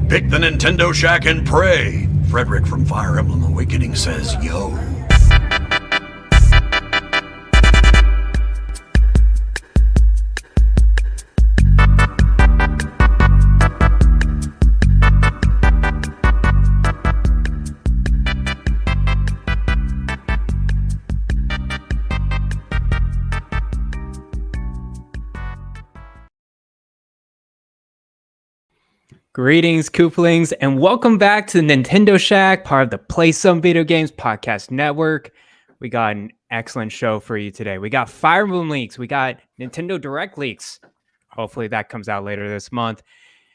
Pick the Nintendo Shack and pray. Frederick from Fire Emblem Awakening says, yo. Greetings, Koopalings, and welcome back to the Nintendo Shack, part of the Play Some Video Games Podcast Network. We got an excellent show for you today. We got Fire Emblem leaks. We got Nintendo Direct leaks. Hopefully that comes out later this month.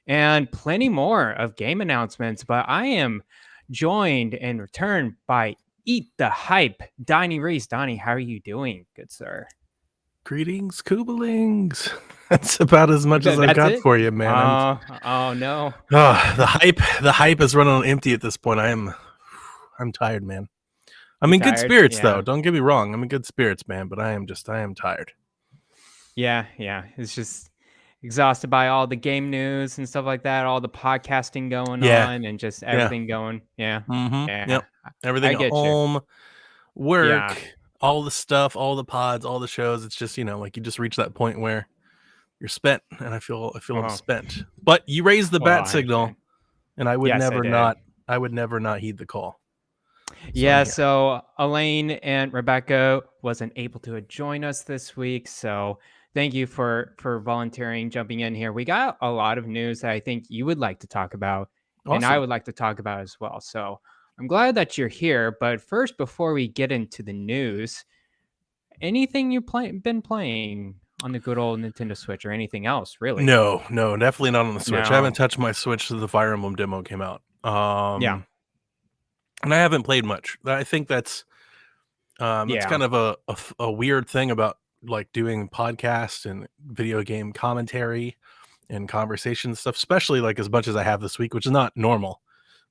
And plenty more of game announcements. But I am joined in return by Eat the Hype, Donnie Reese. Donnie, how are you doing, good sir? Greetings, Koopalings. That's about as much as I got for you, man. Oh no. The hype is running on empty at this point. I'm tired, man. I'm in good spirits though. Don't get me wrong. I'm in good spirits, man, but I am tired. Yeah. It's just exhausted by all the game news and stuff like that, all the podcasting going on and just everything going. Yeah. Mm-hmm. Yeah. Yep. Everything at home, work, all the stuff, all the pods, all the shows. It's just, like you just reach that point where you're spent, and I feel I'm spent. But you raised the bat signal, and I would never not heed the call. So Elaine and Rebecca wasn't able to join us this week, so thank you for volunteering, jumping in here. We got a lot of news that I think you would like to talk about, and I would like to talk about as well. So I'm glad that you're here. But first, before we get into the news, anything you've been playing on the good old Nintendo Switch or anything else, really? No, definitely not on the Switch. I haven't touched my Switch since the Fire Emblem demo came out. And I haven't played much. I think that's kind of a weird thing about like doing podcasts and video game commentary and conversation stuff, especially like as much as I have this week, which is not normal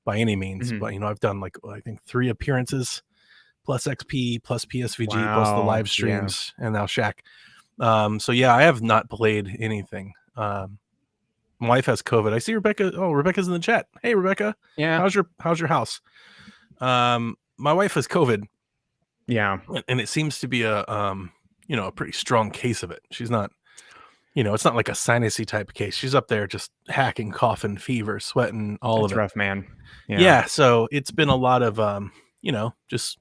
by any means. But I've done like I think 3 appearances plus XP plus PSVG plus the live streams and now Shack. So I have not played anything. My wife has COVID. I see Rebecca. Oh, Rebecca's in the chat. Hey, Rebecca. Yeah. How's your house? My wife has COVID. Yeah. And it seems to be a pretty strong case of it. She's not, it's not like a sinusy type of case. She's up there just hacking, coughing, fever, sweating, all of it. That's rough, man. Yeah. So it's been a lot of, just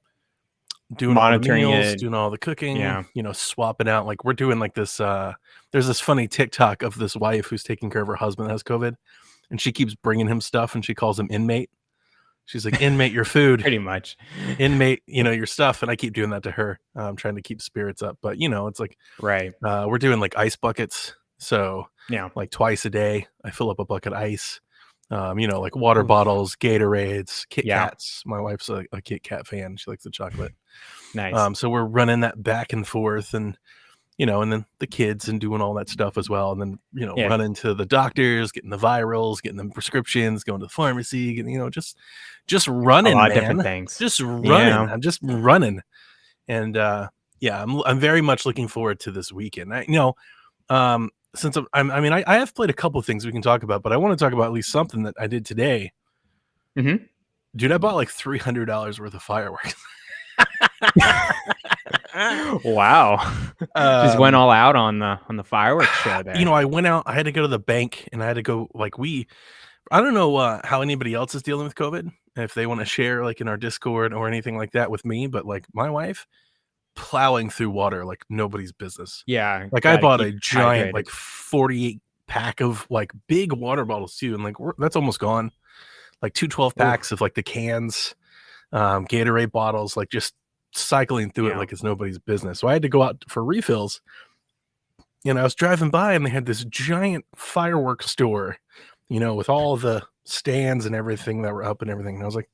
doing monitoring all the meals, doing all the cooking, swapping out. Like we're doing like this, there's this funny TikTok of this wife who's taking care of her husband that has COVID, and she keeps bringing him stuff, and she calls him inmate. She's like, inmate your food. Pretty much. Inmate, your stuff. And I keep doing that to her. I'm trying to keep spirits up. But, it's like, we're doing like ice buckets. So, like twice a day, I fill up a bucket of ice. Like water bottles, Gatorades, Kit Kats. My wife's a Kit Kat fan. She likes the chocolate. Nice. So we're running that back and forth, and and then the kids and doing all that stuff as well. And then, running to the doctors, getting the virals, getting the prescriptions, going to the pharmacy, getting, just running, a lot man. of different things. Just running. I'm just running. And, I'm very much looking forward to this weekend. Since I have played a couple of things we can talk about, but I want to talk about at least something that I did today. Mm-hmm. Dude, I bought like $300 worth of fireworks. Wow. Just went all out on the fireworks show there. I went out, I had to go to the bank, and I had to go I don't know how anybody else is dealing with COVID, if they want to share like in our Discord or anything like that with me, but like my wife plowing through water like nobody's business. Yeah. Like I bought a giant like 48 pack of like big water bottles too, and like that's almost gone. Like 2 12 packs of like the cans, Gatorade bottles, like just cycling through it like it's nobody's business. So I had to go out for refills, and I was driving by, and they had this giant fireworks store, with all the stands and everything that were up and everything. And I was like,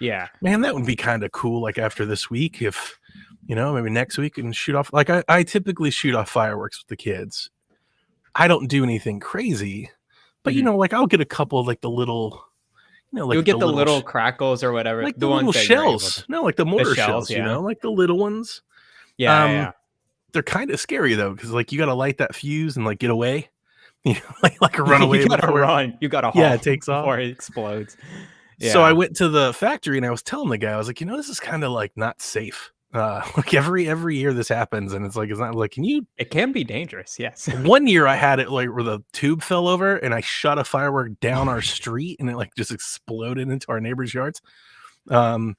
yeah, man, that would be kind of cool. Like after this week, if maybe next week and shoot off. Like I typically shoot off fireworks with the kids. I don't do anything crazy, but like I'll get a couple of like the little. Like you'll get the little crackles or whatever, like the little shells. No, like the mortar shells, like the little ones. Yeah, they're kind of scary though, because like you got to light that fuse and like get away, You know, like run away You gotta before run. You gotta yeah, haul it takes off. before it explodes. So I Yeah. went to the factory and I was telling the guy, I was like, this is kind of like not safe. Like every year this happens, and it's not like, can you? It can be dangerous. Yes. One year I had it like where the tube fell over and I shot a firework down our street and it like just exploded into our neighbors' yards. So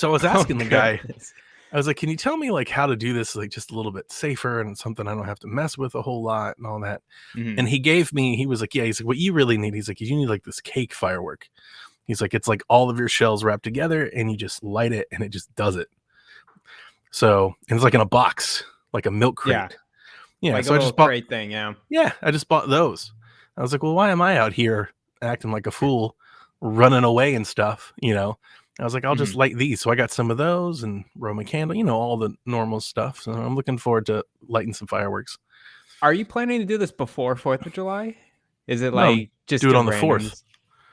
I was asking the guy, goodness. I was like, can you tell me like how to do this like just a little bit safer and something I don't have to mess with a whole lot and all that. Mhm. And he was like, yeah, he's like, what you really need, he's like, you need like this cake firework. He's like, it's like all of your shells wrapped together and you just light it and it just does it. So, and it's like in a box, like a milk crate. Yeah. Yeah. Like So a I little just bought, crate thing. Yeah. yeah, I just bought those. I was like, well, why am I out here acting like a fool, running away and stuff, I was like, I'll just light these. So I got some of those and Roman candle, all the normal stuff. So I'm looking forward to lighting some fireworks. Are you planning to do this before 4th of July? Is it No, like just do it a on the random 4th.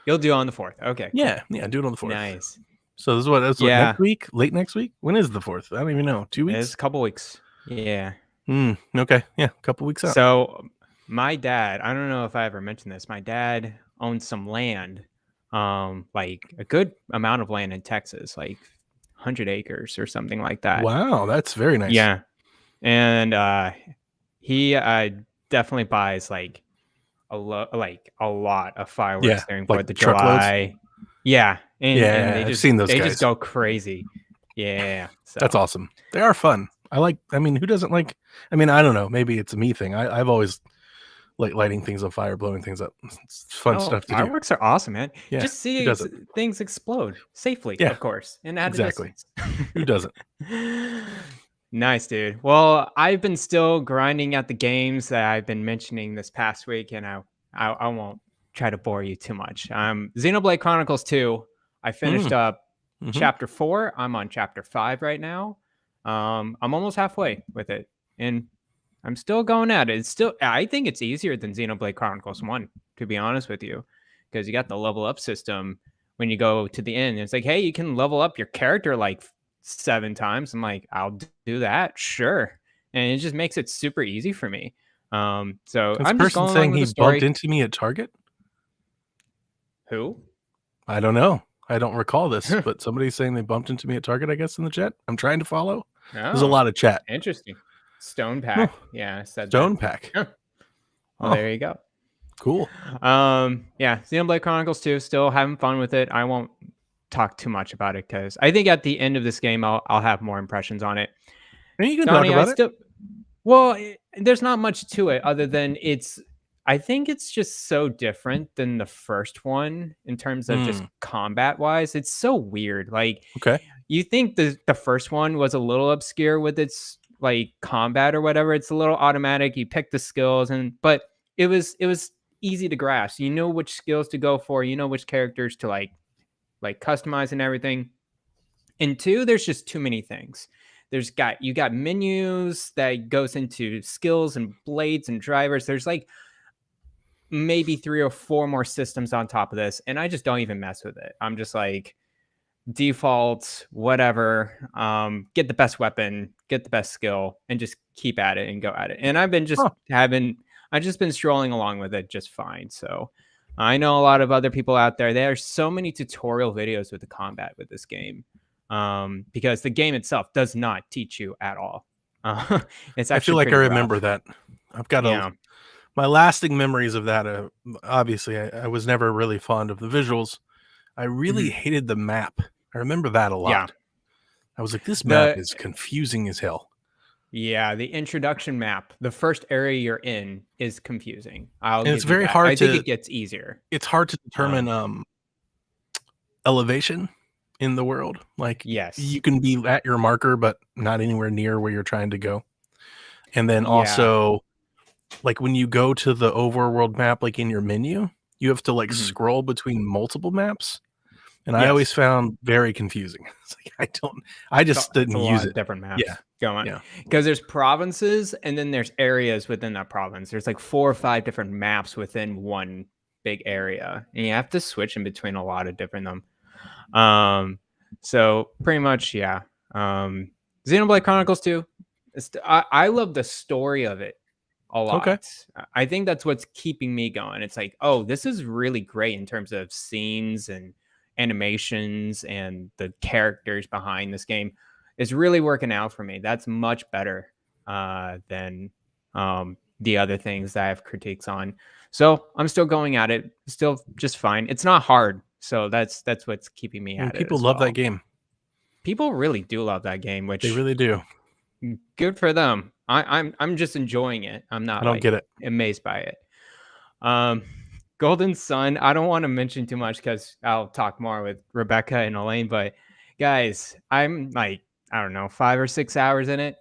You'll do it on the 4th. Okay. Cool. Yeah, do it on the 4th. Nice. So this is that's what Yeah. next week, late next week. When is the 4th? I don't even know. 2 weeks. It's a couple weeks. Yeah. Okay. Yeah, a couple weeks out. So my dad, I don't know if I ever mentioned this. My dad owns some land, like a good amount of land in Texas, like 100 acres or something like that. Wow, that's very nice. Yeah. And he definitely buys like a lot of fireworks during 4th of July. Yeah. And they I've just seen those they guys. just go crazy. Yeah. So. That's awesome. They are fun. Who doesn't like, I don't know, maybe it's a me thing. I've always like lighting things on fire, blowing things up. It's fun stuff to do. Fireworks are awesome, man. Yeah, just see things explode safely, of course. And exactly. Who doesn't? Nice, dude. Well, I've been still grinding at the games that I've been mentioning this past week, and I won't try to bore you too much. Xenoblade Chronicles 2, I finished up chapter 4. I'm on chapter 5 right now. I'm almost halfway with it, and I'm still going at it. I think it's easier than Xenoblade Chronicles 1, to be honest with you, because you got the level up system when you go to the end. It's like, hey, you can level up your character like 7 times. I'm like, I'll do that, sure, and it just makes it super easy for me. So this I'm just going saying along with he the story. bumped into me at Target. Who? I don't know. I don't recall this, but somebody's saying they bumped into me at Target, I guess, in the chat. I'm trying to follow. There's a lot of chat. Interesting. Stone Pack. Yeah, I said Stone that. Pack. Well, there you go. Cool. Yeah, Xenoblade Chronicles 2, still having fun with it. I won't talk too much about it because I think at the end of this game I'll have more impressions on it. And you can Donnie, talk about it. Well, there's not much to it other than I think it's just so different than the first one in terms of just combat wise. It's so weird. Like, okay, you think the first one was a little obscure with its like combat or whatever. It's a little automatic. You pick the skills, but it was easy to grasp. You know which skills to go for. You know which characters to like customize and everything. In 2, there's just too many things. You got menus that goes into skills and blades and drivers. There's like maybe 3 or 4 more systems on top of this, and I just don't even mess with it. I'm just like, default, whatever, get the best weapon, get the best skill, and just keep at it and go at it. And I've been I've just been strolling along with it just fine. So I know a lot of other people out there. There are so many tutorial videos with the combat with this game, because the game itself does not teach you at all. It's actually, I feel like I remember that. I've got my lasting memories of that. Obviously, I was never really fond of the visuals. I really hated the map. I remember that a lot. Yeah. I was like, this map is confusing as hell. Yeah, the introduction map, the first area you're in, is confusing. It's very hard. I think it gets easier. It's hard to determine elevation in the world. Like, yes, you can be at your marker, but not anywhere near where you're trying to go. And then also, like when you go to the overworld map, like in your menu, you have to like scroll between multiple maps. And I always found very confusing. It's like, I just didn't use it. Different maps. Yeah. Go on. Because there's provinces and then there's areas within that province. There's like 4 or 5 different maps within one big area. And you have to switch in between a lot of different them. So pretty much, Xenoblade Chronicles 2. I love the story of it. a lot. Okay. I think that's what's keeping me going. It's like, oh, this is really great in terms of scenes and animations and the characters behind this game. It's really working out for me. That's much better than the other things that I have critiques on. So I'm still going at it. Still just fine. It's not hard. So that's what's keeping me at it. People as love well. that game. People really do love that game, which They really do. good for them. I'm just enjoying it. I'm not I don't get it. amazed by it. Golden Sun, I don't want to mention too much because I'll talk more with Rebecca and Elaine, but guys, I'm like, I don't know, 5 or 6 hours in it.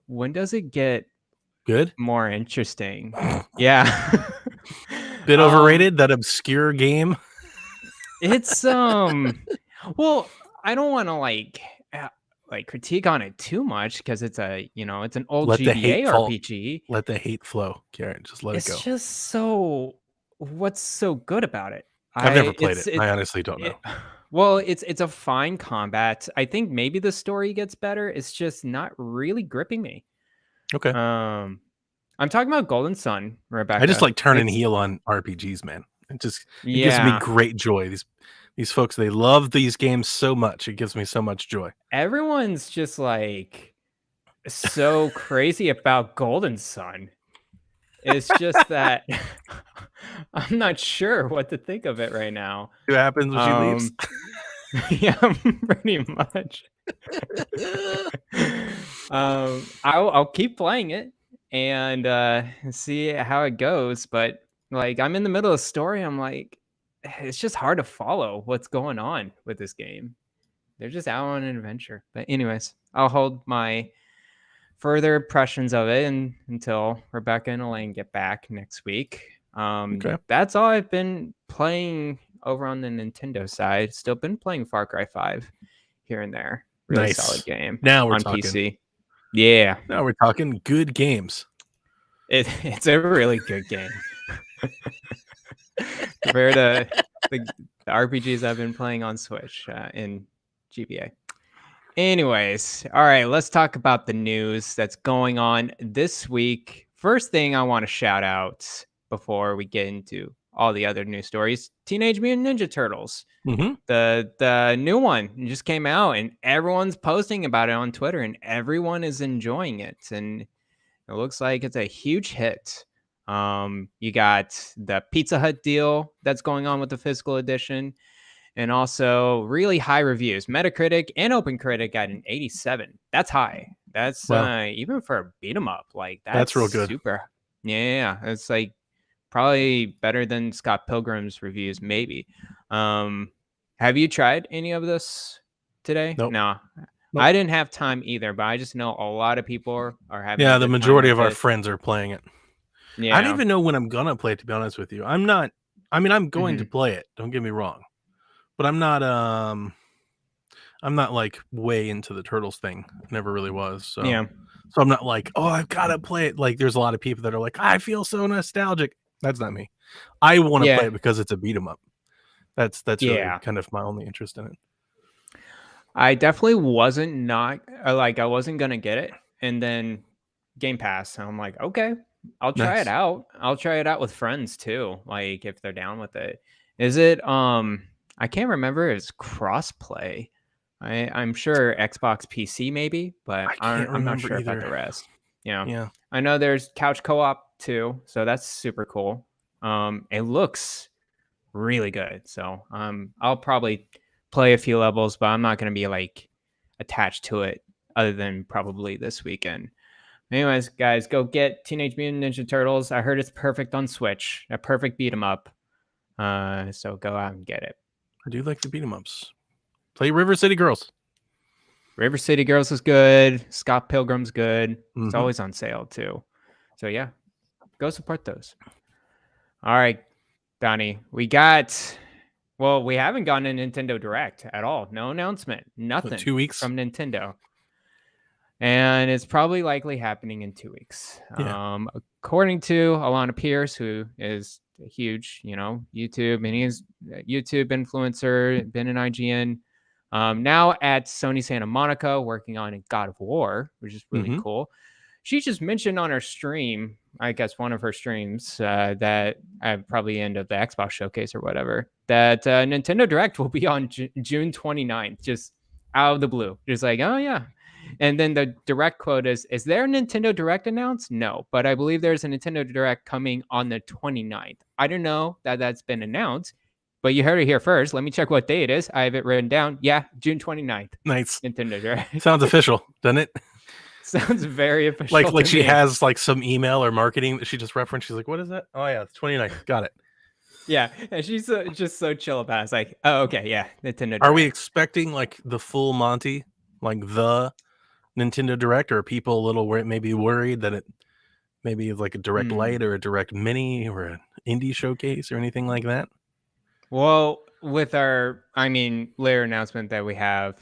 When does it get good? More interesting? Yeah. Bit overrated, that obscure game. It's well, I don't want to like critique on it too much because it's a, it's an old GBA RPG. Let the hate flow, Garret. Just let it go. It's just so, what's so good about it? I've never played it. I honestly don't know. Well, it's a fine combat. I think maybe the story gets better. It's just not really gripping me. Okay. I'm talking about Golden Sun, Rebecca. I just like turning heel on RPGs, man. It gives me great joy. These folks, they love these games so much. It gives me so much joy. Everyone's just like so crazy about Golden Sun. It's just that I'm not sure what to think of it right now. What happens when she leaves? Yeah, pretty much. I'll keep playing it and see how it goes. But like, I'm in the middle of the story. I'm like, it's just hard to follow what's going on with this game. They're just out on an adventure. But anyways, I'll hold my further impressions of it until Rebecca and Elaine get back next week. Okay. That's all I've been playing over on the Nintendo side. Still been playing Far Cry 5 here and there. Really solid game. Now we're on talking. PC. Yeah. Now we're talking good games. It's a really good game. Compared to the RPGs I've been playing on Switch in GBA. Anyways, all right, let's talk about the news that's going on this week. First thing I want to shout out before we get into all the other news stories, Teenage Mutant Ninja Turtles. Mm-hmm. The new one just came out and everyone's posting about it on Twitter and everyone is enjoying it. And it looks like it's a huge hit. You got the Pizza Hut deal that's going on with the physical edition. And also really high reviews. Metacritic and OpenCritic got an 87. That's high. That's even for a beat 'em up. Like that's real good. Super. Yeah, it's like probably better than Scott Pilgrim's reviews, maybe. Have you tried any of this today? Nope. No. Nope. I didn't have time either, but I just know a lot of people are having. Yeah, the majority of our friends are playing it. Yeah. I don't even know when I'm gonna play it, to be honest with you. I'm going to play it. Don't get me wrong. But I'm not like way into the Turtles thing. Never really was. So yeah. So I'm not like, oh, I've got to play it. Like there's a lot of people that are like, I feel so nostalgic. That's not me. I want to play it because it's a beat 'em up. That's really kind of my only interest in it. I definitely wasn't I wasn't gonna get it, and then Game Pass. And I'm like, okay, I'll try it out. I'll try it out with friends too. Like if they're down with it. Is it I can't remember if it's crossplay. I'm sure Xbox PC maybe, but I'm not sure about the rest. Yeah. I know there's couch co-op too, so that's super cool. It looks really good. So I'll probably play a few levels, but I'm not going to be like attached to it other than probably this weekend. Anyways, guys, go get Teenage Mutant Ninja Turtles. I heard it's perfect on Switch, a perfect beat 'em up. So go out and get it. I do like the beat 'em ups. Play River City Girls. River City Girls is good. Scott Pilgrim's good. It's always on sale too. So yeah, go support those. All right, Donnie, we haven't gotten a Nintendo Direct at all. No announcement, nothing. 2 weeks from Nintendo. And it's probably likely happening in 2 weeks. Yeah. According to Alana Pierce, who is a huge, YouTube, and he's a YouTube influencer, been in IGN, now at Sony Santa Monica, working on God of War, which is really cool. she just mentioned on her stream, I guess one of her streams, that probably end of the Xbox showcase or whatever, that Nintendo Direct will be on June 29th, just out of the blue. Just like, oh yeah. And then the direct quote is there a Nintendo Direct announced? No, but I believe there's a Nintendo Direct coming on the 29th. I don't know that that's been announced, but you heard it here first. Let me check what day it is. I have it written down. Yeah, June 29th. Nice. Nintendo Direct. Sounds official, doesn't it? Sounds very official. Like she has like some email or marketing that she just referenced. She's like, what is that? Oh yeah, it's 29th. Got it. Yeah, and she's just so chill about it. It's like, oh, okay, yeah, Nintendo Direct. Are we expecting like the full Monty, like the Nintendo Direct, or are people a little maybe worried that it maybe is like a Direct Lite or a Direct Mini or an indie showcase or anything like that? Well, with our, later announcement that we have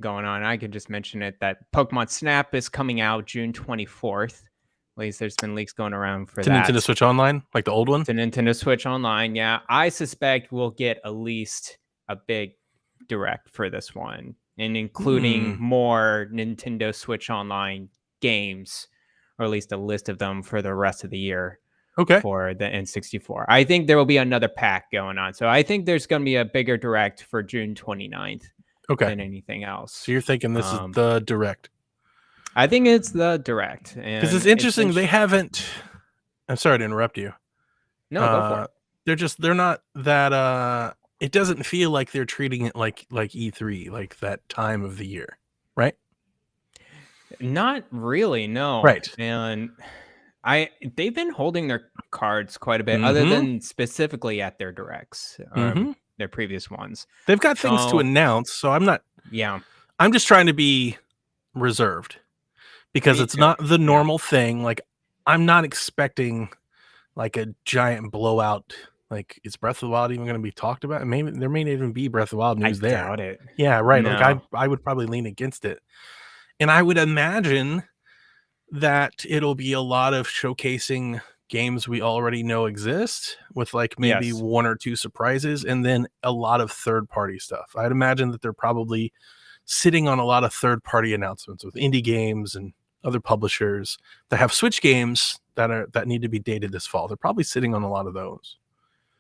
going on, I could just mention it that Pokemon Snap is coming out June 24th. At least there's been leaks going around for that. To Nintendo Switch Online, like the old one? To Nintendo Switch Online, yeah. I suspect we'll get at least a big Direct for this one, and including more Nintendo Switch Online games, or at least a list of them for the rest of the year. Okay. For the N64. I think there will be another pack going on. So I think there's going to be a bigger Direct for June 29th than anything else. So you're thinking this is the Direct? I think it's the Direct. Because it's interesting. They haven't... I'm sorry to interrupt you. No, go for it. They're not that... it doesn't feel like they're treating it like E3, like that time of the year, right? Not really, no. Right. And... they've been holding their cards quite a bit, other than specifically at their Directs, their previous ones. They've got things to announce, so I'm not. Yeah, I'm just trying to be reserved because it's not the normal thing. Like, I'm not expecting like a giant blowout. Like, is Breath of the Wild even going to be talked about? Maybe there may not even be Breath of the Wild news there. I doubt it. Yeah, right. No. Like, I would probably lean against it, and I would imagine that it'll be a lot of showcasing games we already know exist, with like maybe one or two surprises, and then a lot of third-party stuff. I'd imagine that they're probably sitting on a lot of third-party announcements with indie games and other publishers that have Switch games that need to be dated this fall. They're probably sitting on a lot of those.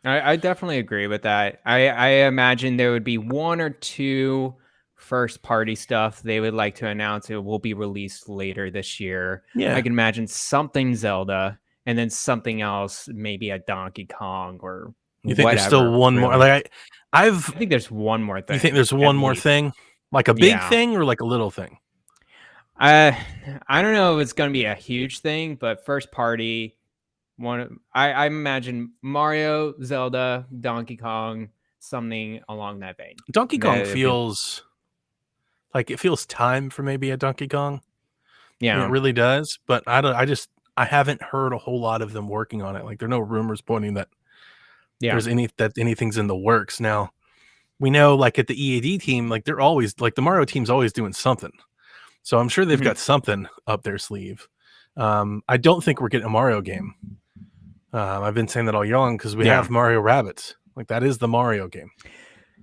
I definitely agree with that. I imagine there would be one or two first party stuff they would like to announce. It will be released later this year. Yeah, I can imagine something Zelda, and then something else, maybe a Donkey Kong or you think there's still one more? Like I think there's one more thing. You think there's one more thing, like a big thing or like a little thing? I don't know if it's going to be a huge thing, but first party one. I imagine Mario, Zelda, Donkey Kong, something along that vein. Donkey Kong feels like it feels time for maybe a Donkey Kong. Yeah, it really does. But I haven't heard a whole lot of them working on it. Like, there are no rumors pointing that anything's in the works. Now, we know like at the EAD team, like they're always like the Mario team's always doing something. So I'm sure they've got something up their sleeve. I don't think we're getting a Mario game. I've been saying that all year long because we have Mario Rabbids. Like, that is the Mario game.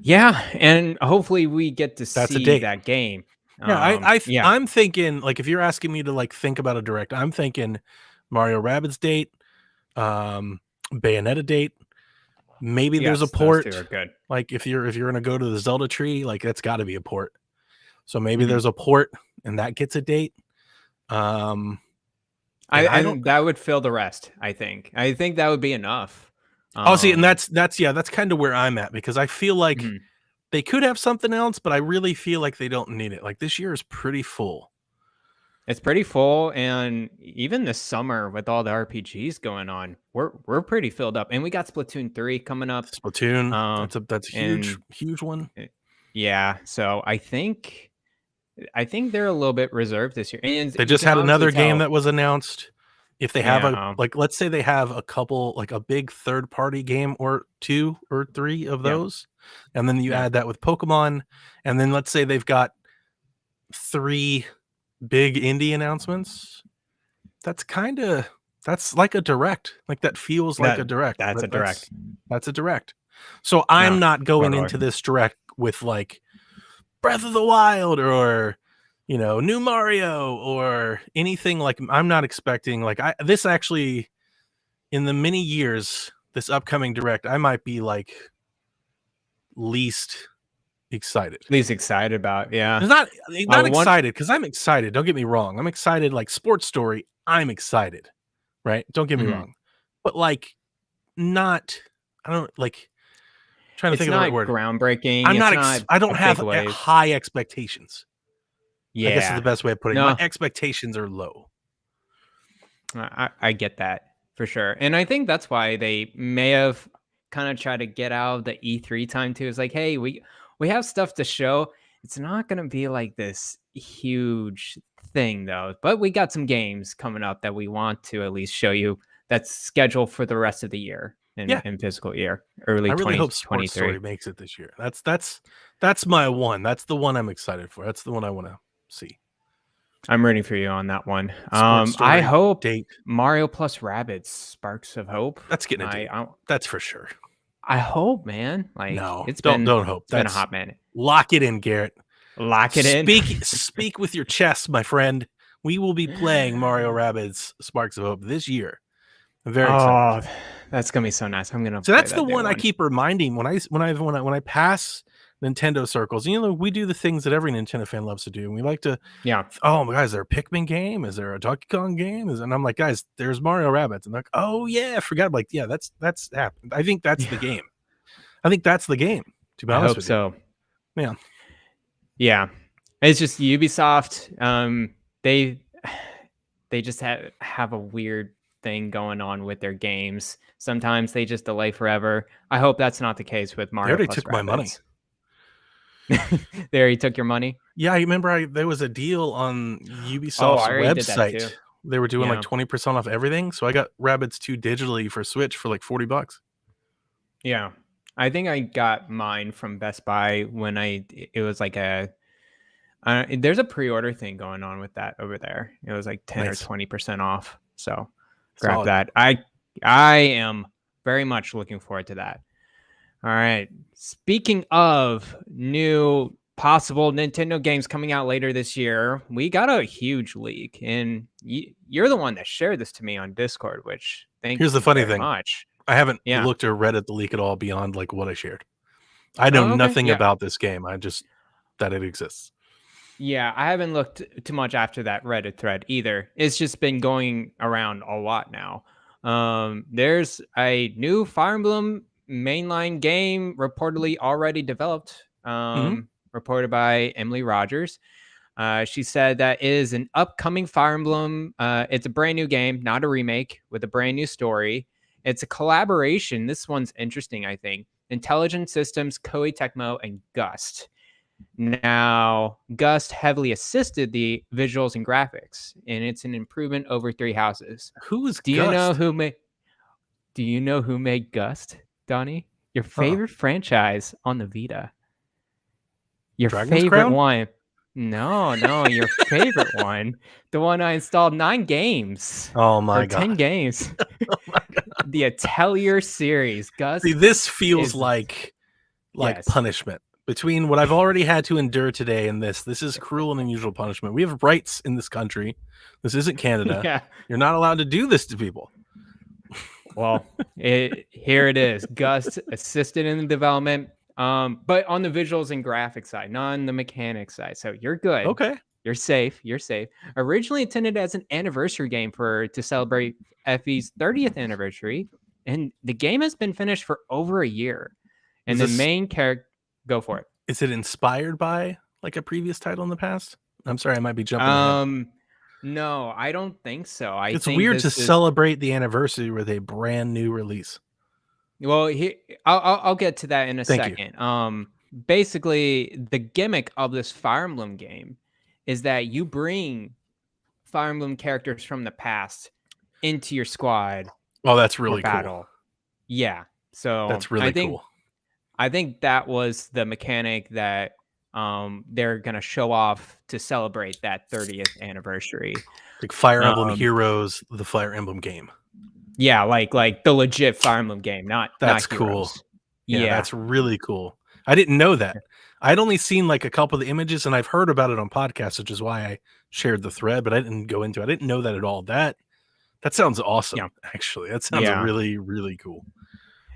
Yeah, and hopefully we get to see that game. Yeah, I'm thinking, like, if you're asking me to like think about a Direct, I'm thinking Mario Rabbids date, Bayonetta date. Maybe there's a port. Those two are good. Like, if you're gonna go to the Zelda tree, like that's got to be a port. So maybe there's a port and that gets a date. I don't. That would fill the rest. I think that would be enough. See, and that's kind of where I'm at, because I feel like they could have something else, but I really feel like they don't need it. Like, this year is pretty full. It's pretty full, and even this summer with all the RPGs going on, we're pretty filled up. And we got Splatoon 3 coming up. Splatoon, that's a huge one. Yeah, so I think they're a little bit reserved this year. And they just had another game that was announced. If they have let's say they have a couple, like a big third-party game or 2 or 3 of those, and then you add that with Pokemon, and then let's say they've got 3 big indie announcements. That's like a Direct. Like, that feels like a Direct. That's a Direct. That's a Direct. So I'm not going into this Direct with like Breath of the Wild or new Mario or anything like. I'm not expecting like this actually in the many years this upcoming direct. I might be like least excited. Least excited about, yeah. It's not excited because I'm excited. Don't get me wrong. I'm excited. Like Sports Story, I'm excited. Right? Don't get me wrong. But like, not. I don't like. Trying to think of the right word. Groundbreaking. I'm not. I don't have high expectations. Yeah, I guess is the best way of putting it. My expectations are low. I get that for sure, and I think that's why they may have kind of tried to get out of the E3 time too. It's like, hey, we have stuff to show. It's not going to be like this huge thing though, but we got some games coming up that we want to at least show you. That's scheduled for the rest of the year in fiscal year early. I really hope Sports Story makes it this year. That's my one. That's the one I'm excited for. That's the one I want to see. I'm rooting for you on that one. I hope Mario plus Rabbids Sparks of Hope. That's getting a date. That's for sure. I hope, man. Like, no, don't hope. It's been a hot minute. Lock it in, Garrett. Lock it in. Speak with your chest, my friend. We will be playing Mario Rabbids Sparks of Hope this year. I'm very excited. That's gonna be so nice. I'm gonna. So that's the one I keep reminding when I pass Nintendo circles. We do the things that every Nintendo fan loves to do. And we like to, oh my God, is there a Pikmin game? Is there a Donkey Kong game? And I'm like, guys, there's Mario Rabbids. And they're like, oh yeah, I forgot. I'm like, yeah, that's happened. I think that's the game. I think that's the game. To be honest with you. Yeah. Yeah. It's just Ubisoft. They just have a weird thing going on with their games. Sometimes they just delay forever. I hope that's not the case with Mario. They already took my money. They already took your money? Yeah, I remember there was a deal on Ubisoft's website. They were doing like 20% off everything. So I got Rabbids 2 digitally for Switch for like $40. Yeah. I think I got mine from Best Buy when it was like there's a pre-order thing going on with that over there. It was like 10 or 20% off. So grab that. I am very much looking forward to that. All right. Speaking of new possible Nintendo games coming out later this year, we got a huge leak, and you're the one that shared this to me on Discord, which here's the funny thing. Much. I haven't looked or read at the leak at all beyond like what I shared. I know nothing about this game. I just that it exists. Yeah, I haven't looked too much after that Reddit thread either. It's just been going around a lot now. There's a new Fire Emblem mainline game reportedly already developed, reported by Emily Rogers. She said that it is an upcoming Fire Emblem. It's a brand new game, not a remake, with a brand new story. It's a collaboration. This one's interesting, I think. Intelligent Systems, Koei Tecmo, and Gust. Now, Gust heavily assisted the visuals and graphics, and it's an improvement over Three Houses. Who is Gust? Do you know who made Gust, Donnie? Your favorite franchise on the Vita. Your Dragon's favorite Crown? one. No, your favorite one. The one I installed 9 games. Oh my God. 10 games. Oh my God. The Atelier series. Gust. See, this feels like punishment. Between what I've already had to endure today and this is cruel and unusual punishment. We have rights in this country. This isn't Canada. Yeah. You're not allowed to do this to people. Well, here it is. Gust assisted in the development, but on the visuals and graphics side, not on the mechanics side. So you're good. Okay. You're safe. Originally intended as an anniversary game to celebrate FE's 30th anniversary, and the game has been finished for over a year. And the main character, go for it. Is it inspired by like a previous title in the past? I'm sorry, I might be jumping ahead. No, I don't think so. It's weird to celebrate the anniversary with a brand new release. Well, I'll get to that in a second. Basically, the gimmick of this Fire Emblem game is that you bring Fire Emblem characters from the past into your squad. Oh, that's really cool. Battle. Yeah, so that's really cool. I think that was the mechanic that they're gonna show off to celebrate that 30th anniversary. Like Fire Emblem Heroes, the Fire Emblem game. Yeah, like the legit Fire Emblem game, not that's not cool. Heroes. Yeah, that's really cool. I didn't know that. I'd only seen like a couple of the images, and I've heard about it on podcasts, which is why I shared the thread, but I didn't go into it. I didn't know that at all. That sounds awesome. Yeah. Actually, that sounds really, really cool.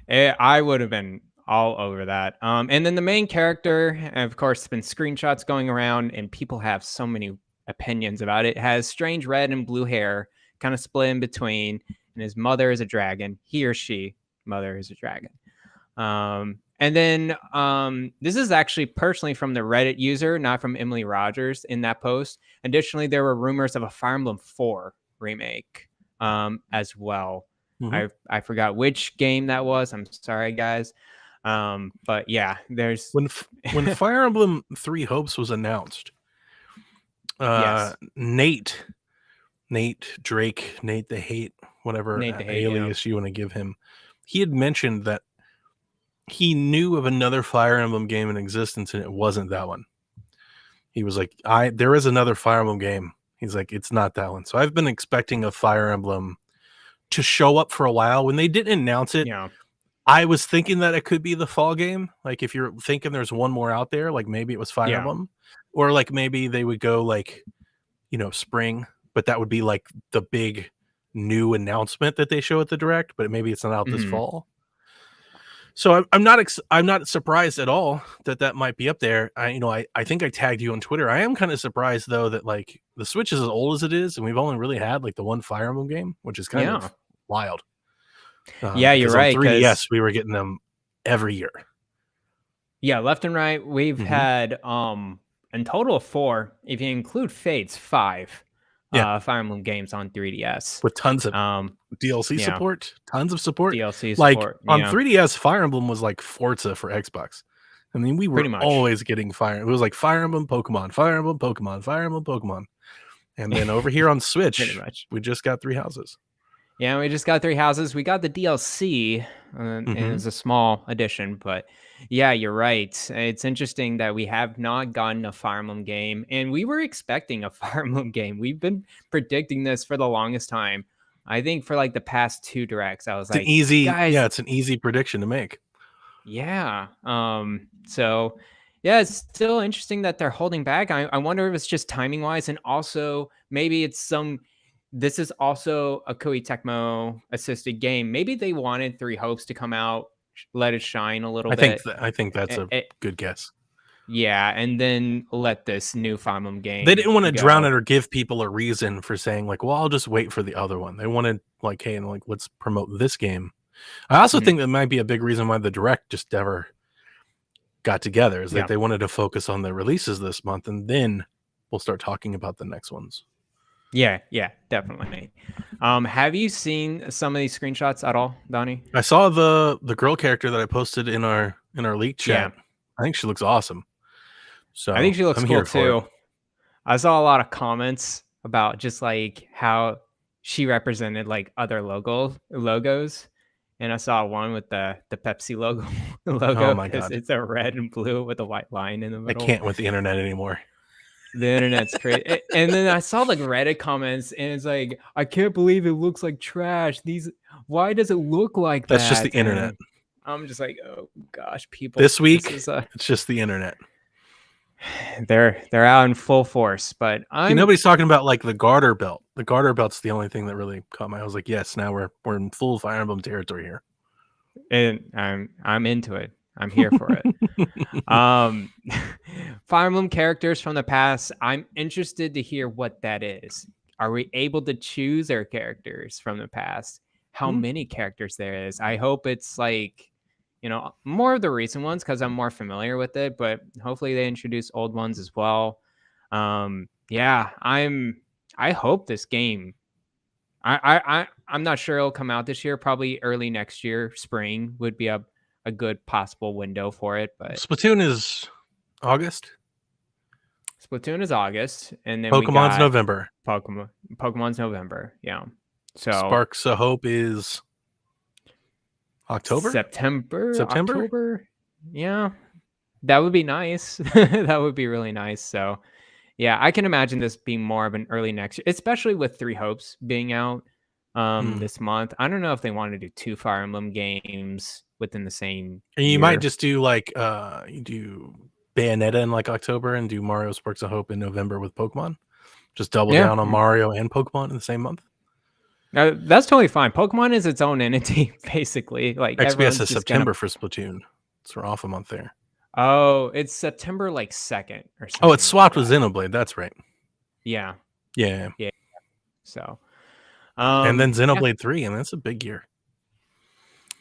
I would have been all over that. And then the main character, of course, been screenshots going around, and people have so many opinions about it. Has strange red and blue hair, kind of split in between, and his mother is a dragon. He or she, mother is a dragon. And then this is actually personally from the Reddit user, not from Emily Rogers in that post. Additionally, there were rumors of a Fire Emblem 4 remake as well. I forgot which game that was. I'm sorry, guys. But yeah, there's when Fire Emblem 3 Hopes was announced, yes. Nate Drake, Nate the Hate, whatever alias you want to give him, he had mentioned that he knew of another Fire Emblem game in existence, and it wasn't that one. He was like, there is another Fire Emblem game. He's like, it's not that one. So I've been expecting a Fire Emblem to show up for a while. When they didn't announce it, I was thinking that it could be the fall game. Like if you're thinking there's one more out there, like maybe it was Fire Emblem, or like maybe they would go like, spring, but that would be like the big new announcement that they show at the Direct, but maybe it's not out this fall. So I'm not surprised at all that might be up there. I think I tagged you on Twitter. I am kind of surprised though that like the Switch is as old as it is, and we've only really had like the one Fire Emblem game, which is kind of wild. Yeah, you're right. On 3DS, we were getting them every year. Yeah, left and right. We've had in total of 4. If you include Fates, 5 Fire Emblem games on 3DS with tons of DLC support, tons of support. DLC like support. On 3DS, Fire Emblem was like Forza for Xbox. I mean, we were always getting Fire. It was like Fire Emblem, Pokemon, Fire Emblem, Pokemon, Fire Emblem, Pokemon. And then over here on Switch, we just got 3 houses. Yeah, we just got 3 houses. We got the DLC, and it's a small addition, but yeah, you're right. It's interesting that we have not gotten a Fire Emblem game, and we were expecting a Fire Emblem game. We've been predicting this for the longest time. I think for like the past 2 directs, I was like, guys, it's an easy prediction to make. Yeah. So yeah, it's still interesting that they're holding back. I wonder if it's just timing wise, and also maybe it's this is also a Koei Tecmo assisted game. Maybe they wanted 3 Hopes to come out, let it shine a little bit. I think that's a good guess. Yeah, and then let this new Fire Emblem game. They didn't want to drown it or give people a reason for saying like, well, I'll just wait for the other one. They wanted like, hey, like let's promote this game. I also think that might be a big reason why the Direct just never got together, is that they wanted to focus on the releases this month, and then we'll start talking about the next ones. Yeah, definitely. Have you seen some of these screenshots at all, Donnie? I saw the girl character that I posted in our leak chat. Yeah. I think she looks awesome. So I think she looks cool too. I saw a lot of comments about just like how she represented like other logos. And I saw one with the Pepsi logo. Oh my god! It's a red and blue with a white line in the middle. I can't with the internet anymore. The internet's crazy. And then I saw like Reddit comments, and it's like, I can't believe it looks like trash. Why does it look like that? That's just the internet. I'm just like, oh gosh, people. This week, it's just the internet. They're out in full force, but nobody's talking about like the garter belt. The garter belt's the only thing that really caught my eye. I was like, yes, now we're in full Fire Emblem territory here. And I'm into it. I'm here for it. Fire Emblem characters from the past. I'm interested to hear what that is. Are we able to choose our characters from the past? How many characters there is? I hope it's like, more of the recent ones because I'm more familiar with it, but hopefully they introduce old ones as well. Yeah, I hope this game, I'm not sure it'll come out this year, probably early next year. Spring would be a good possible window for it, but Splatoon is August. And then Pokemon's November. Pokemon's November. Yeah. So Sparks of Hope is October? September. October. Yeah. That would be nice. That would be really nice. So yeah, I can imagine this being more of an early next year, especially with 3 Hopes being out this month. I don't know if they want to do 2 Fire Emblem games within the same and you year. might just do like you do Bayonetta in like October and do Mario Sparks of Hope in November with Pokemon. Just double Yeah. down on Mario and Pokemon in the same month. That's totally fine. Pokemon is its own entity, basically. Like XBS everyone's is just September for Splatoon. So we're off a month there. Oh, it's September like 2nd or something. Oh, it's swapped like with Xenoblade. That's right. Yeah. Yeah. So, and then Xenoblade 3, and that's a big year.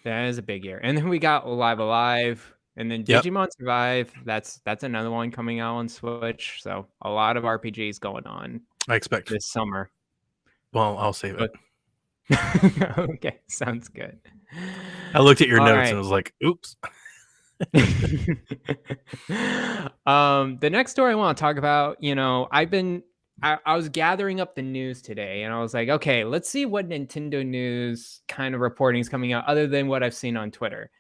That is a big year. And then we got Live Alive, and then Digimon Survive. That's another one coming out on Switch. So a lot of RPGs going on. I expect this summer. Well, I'll save it. Okay, sounds good. I looked at your notes and was like, oops. The next story I want to talk about, I was gathering up the news today, and I was like, okay, let's see what Nintendo news kind of reporting is coming out other than what I've seen on Twitter.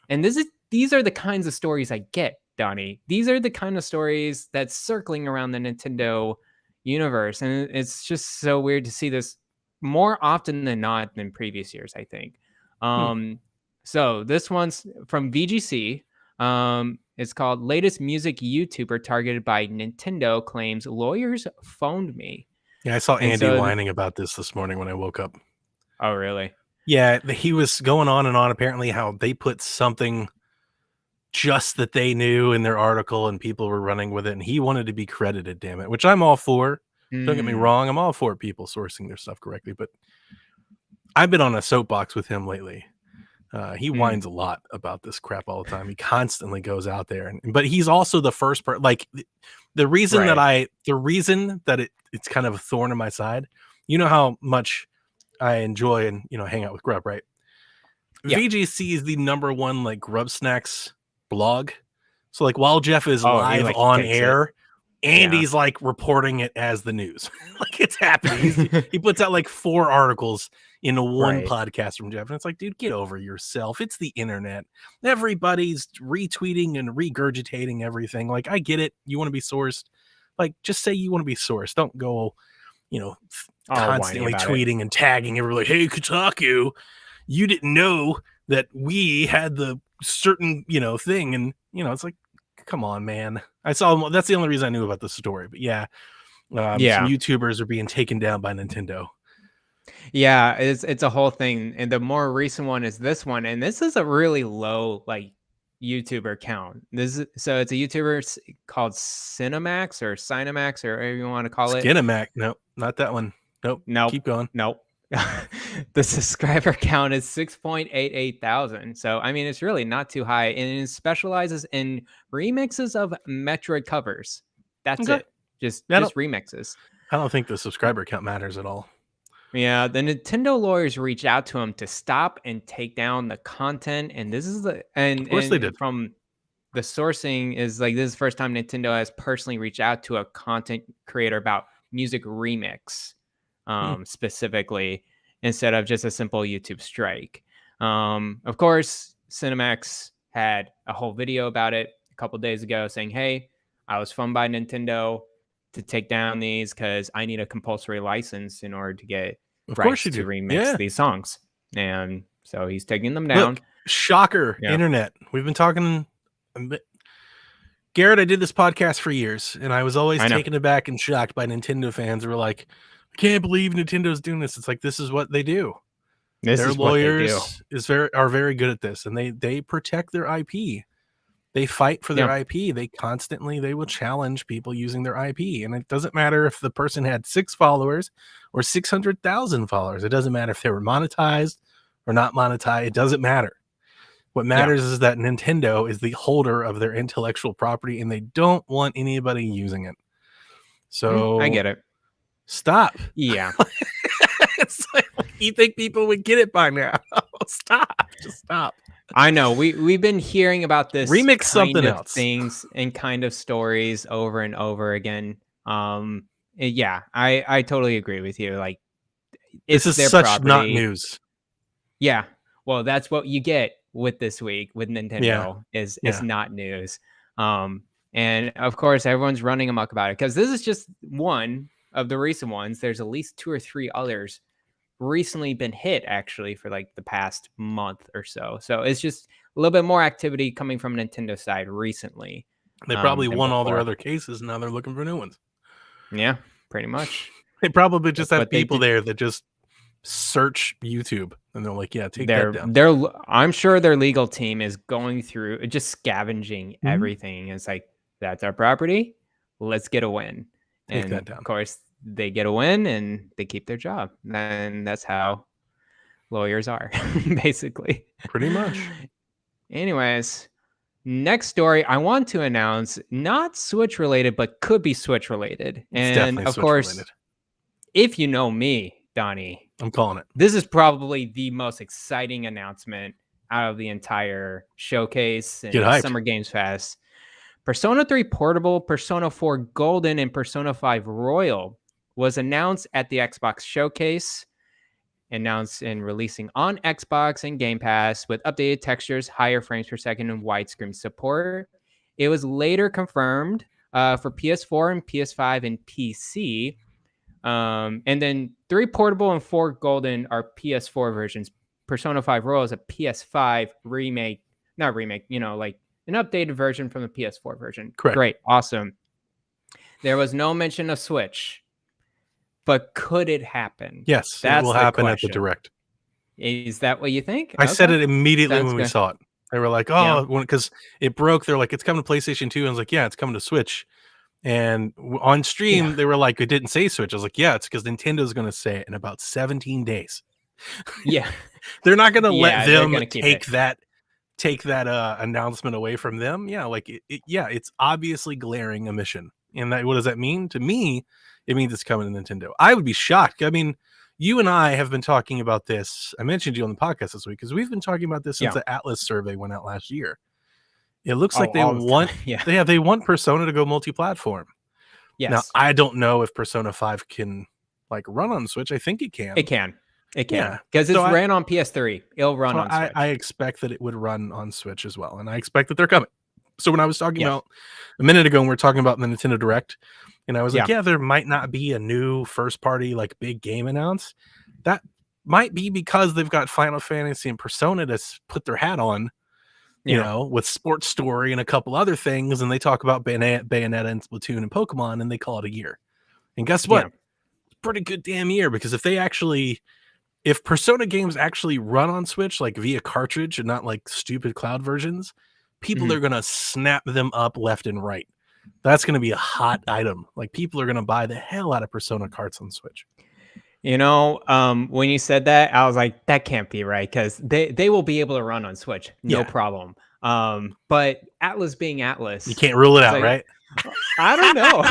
And these are the kinds of stories I get, Donnie. These are the kind of stories that's circling around the Nintendo universe, and it's just so weird to see this more often than not than previous years, I think. So this one's from VGC. It's called Latest Music YouTuber Targeted by Nintendo Claims Lawyers Phoned Me. Yeah, I saw Andy whining about this morning when I woke up. Oh, really? Yeah, he was going on and on, apparently, how they put something just that they knew in their article and people were running with it, and he wanted to be credited, damn it, which I'm all for. Don't get me wrong, I'm all for people sourcing their stuff correctly, but I've been on a soapbox with him lately. He whines a lot about this crap all the time. He constantly goes out there, but he's also the first person. Like the reason that it's kind of a thorn in my side. You know how much I enjoy and hang out with Grub, right? Yeah. VGC is the #1 like Grub Snacks blog. So like while Jeff is live on air, Andy's like reporting it as the news. Like it's happening. He puts out like 4 articles in one podcast from Jeff. And it's like, dude, get over yourself. It's the internet. Everybody's retweeting and regurgitating everything. Like, I get it. You want to be sourced. Like, just say you want to be sourced. Don't go, constantly tweeting and tagging everybody. Like, hey, Kotaku, you didn't know that we had the certain, thing. And, it's like, come on, man. That's the only reason I knew about this story. But some YouTubers are being taken down by Nintendo. Yeah, it's a whole thing, and the more recent one is this one, and this is a really low like YouTuber count. So it's a YouTuber called Cinemax or Cinemax or whatever you want to call it. Skinamax, nope, not that one. Nope. Keep going. Nope. The subscriber count is 6.88 thousand. So I mean, it's really not too high, and it specializes in remixes of Metroid covers. That's it. Just remixes. I don't think the subscriber count matters at all. Yeah, the Nintendo lawyers reached out to him to stop and take down the content, and this is of course they did. From the sourcing is like this is the first time Nintendo has personally reached out to a content creator about music remix, specifically instead of just a simple YouTube strike. Of course, Cinemax had a whole video about it a couple days ago, saying, "Hey, I was phoned by Nintendo to take down these because I need a compulsory license in order to get rights to remix these songs." And so he's taking them down. Look, shocker, internet. We've been talking. Garret, I did this podcast for years, and I was always taken aback and shocked by Nintendo fans who were like, I can't believe Nintendo's doing this. It's like, this is what they do. Their lawyers are very good at this, and they protect their IP. They fight for their IP. They will challenge people using their IP. And it doesn't matter if the person had 6 followers or 600,000 followers. It doesn't matter if they were monetized or not monetized. It doesn't matter. What matters is that Nintendo is the holder of their intellectual property, and they don't want anybody using it. So I get it. Stop. Yeah. It's like, you think people would get it by now? Stop. Just stop. I know we've been hearing about this remix something else things and kind of stories over and over again. I totally agree with you. Like, this is such property. Not news. Yeah, well, that's what you get with this week with Nintendo is not news. And of course, everyone's running amok about it because this is just one of the recent ones. There's at least 2 or 3 others recently been hit actually for like the past month or so. So it's just a little bit more activity coming from Nintendo side recently. They probably than won all their before. other cases, and now they're looking for new ones. Yeah, pretty much. They probably just That's have what they people did. there that just search YouTube, and they're like, "Yeah, take that down." I'm sure their legal team is going through just scavenging Mhm. everything. It's like, that's our property. Let's get a win. Take And that down. of course, they get a win and they keep their job. And that's how lawyers are, basically. Pretty much. Anyways, next story I want to announce, not Switch related, but could be Switch related. It's And definitely of Switch course, related. if you know me, Donnie, I'm calling it. this is probably the most exciting announcement out of the entire showcase Get and hyped. Summer Games Fest. Persona 3 Portable, Persona 4 Golden, and Persona 5 Royal was announced at the Xbox Showcase, announced and releasing on Xbox and Game Pass with updated textures, higher frames per second, and widescreen support. It was later confirmed for PS4 and PS5 and PC. And then 3 Portable and 4 Golden are PS4 versions. Persona 5 Royal is a PS5 remake, not remake, like an updated version from the PS4 version. Correct. Great. Awesome. There was no mention of Switch, but could it happen? Yes, That's it will the happen at question. the Direct. Is that what you think? I said Okay. it immediately Sounds when we good. saw it. They were like, Yeah. "Oh," because it broke. They're like, "It's coming to PlayStation 2." And I was like, "Yeah, it's coming to Switch." And on stream, Yeah. they were like, "It didn't say Switch." I was like, "Yeah, it's because Nintendo's going to say it in about 17 days." Yeah. They're not going to Yeah, let they're them gonna keep take it. that announcement away from them. Yeah, like it's obviously glaring omission. And that, what does that mean to me? It means it's coming to Nintendo. I would be shocked. I mean, you and I have been talking about this. I mentioned you on the podcast this week because we've been talking about this since Yeah. the Atlas survey went out last year. It looks Oh, like they all the time. want Yeah. they want Persona to go multi-platform. Now, Yes. I don't know if Persona 5 can like run on Switch. I think it can. It can. It Yeah. can. Because it's So ran on PS3. It'll run So on Switch. I expect that it would run on Switch as well, and I expect that they're coming. So when I was talking Yeah. about a minute ago, when we were talking about the Nintendo Direct, and I was like, Yeah. yeah, there might not be a new first party like big game announced. That might be because they've got Final Fantasy and Persona to put their hat on, you Yeah. know, with Sports Story and a couple other things, and they talk about Bayonetta and Splatoon and Pokemon, and they call it a year. And guess what? Yeah. Pretty good damn year, because if Persona games actually run on Switch, like via cartridge and not like stupid cloud versions, people are going to snap them up left and right. That's going to be a hot item. Like, people are going to buy the hell out of Persona carts on Switch. When you said that, I was like, that can't be right, because they will be able to run on Switch, no Yeah. problem. But Atlas being Atlas, You can't rule it out, like, right? I don't know.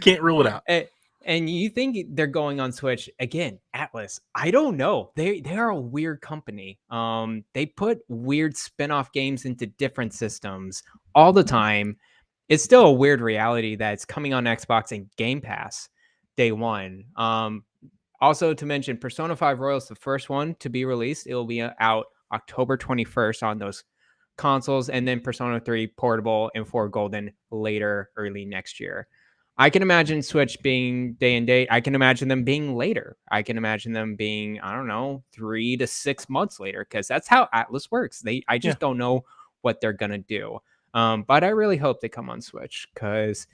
Can't rule it out. And you think they're going on Switch again? Atlas, I don't know. They are a weird company. They put weird spin-off games into different systems all the time. It's still a weird reality that it's coming on Xbox and Game Pass day one. Also to mention, Persona 5 Royal is the first one to be released. It will be out October 21st on those consoles, and then Persona 3 Portable and 4 Golden later, early next year. I can imagine Switch being day and date. I can imagine them being later. I can imagine them being, I don't know, 3 to 6 months later, because that's how Atlas works. I just don't know what they're gonna do. But I really hope they come on Switch, because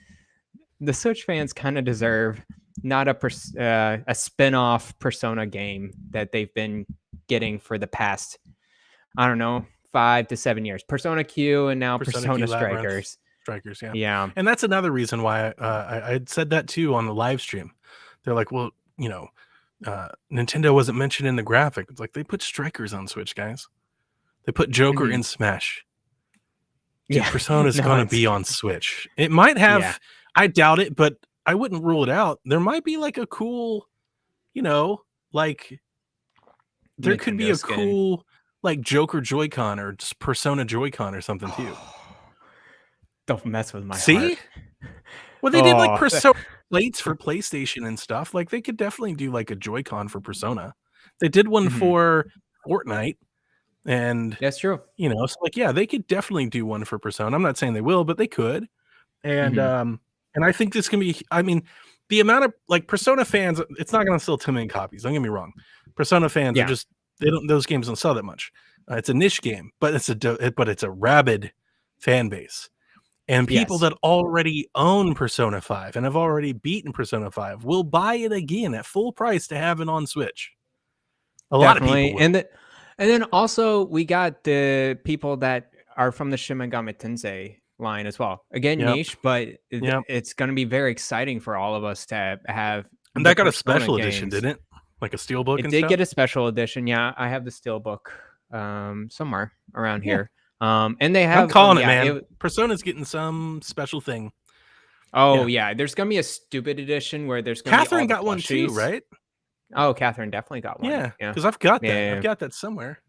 the Switch fans kind of deserve not a spin-off Persona game that they've been getting for the past, I don't know, 5 to 7 years. Persona Q and now Persona Strikers. Strikers, yeah. Yeah. And that's another reason why I had said that too on the live stream. They're like, well, you know, Nintendo wasn't mentioned in the graphic. It's like, they put Strikers on Switch, guys. They put Joker in Smash. Dude, Yeah. Persona's going to be on Switch. It might have, I doubt it, but I wouldn't rule it out. There might be like a cool, you know, like there could be a cool like Joker Joy-Con or just Persona Joy-Con or something too. Don't mess with my See? heart. Well, they did like Persona plates for PlayStation and stuff. Like, they could definitely do like a Joy-Con for Persona. They did one for Fortnite, and that's true. You know, so like, yeah, they could definitely do one for Persona. I'm not saying they will, but they could. And I think this can be. I mean, the amount of like Persona fans, it's not going to sell too many copies. Don't get me wrong. Persona fans are just those games don't sell that much. It's a niche game, but it's a rabid fan base. And people Yes. that already own Persona 5 and have already beaten Persona 5 will buy it again at full price to have it on Switch. A lot of people will. And then also we got the people that are from the Shin Megami Tensei line as well. Again, Yep. niche, but Yep. it's going to be very exciting for all of us to have. And the that got a Persona special edition, games. didn't it? Like a steelbook It and did stuff? get a special edition. Yeah, I have the steelbook somewhere around here. And they have. I'm calling it, yeah, man. Persona's getting some special thing. Oh yeah, there's gonna be a stupid edition where there's gonna Catherine be all got one too, plushies. right? Oh, Catherine definitely got one. Yeah, Yeah, because I've got that. Yeah. I've got that somewhere.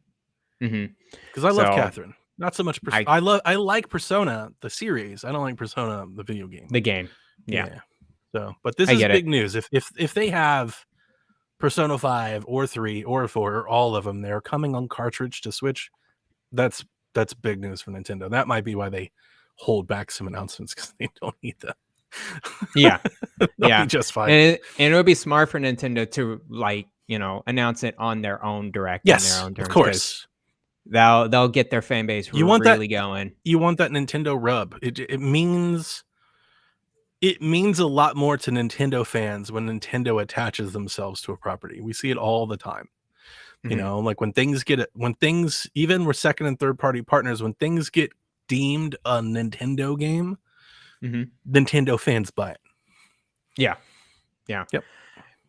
Mhm. Because I love So, Catherine. Not so much. I like Persona the series. I don't like Persona the video game. the game. Yeah. So, but this I is get big news. If they have Persona 5 or 3 or 4 or all of them, they're coming on cartridge to Switch. That's big news for Nintendo. That might be why they hold back some announcements, because they don't need them. Yeah. They'll be just fine. And it would be smart for Nintendo to announce it on their own direct. Yes, on their own terms, of course. They'll get their fan base really going. You want that Nintendo rub. It means a lot more to Nintendo fans when Nintendo attaches themselves to a property. We see it all the time. You know, like when things even with second and third party partners, when things get deemed a Nintendo game, Nintendo fans buy it. Yeah. Yep.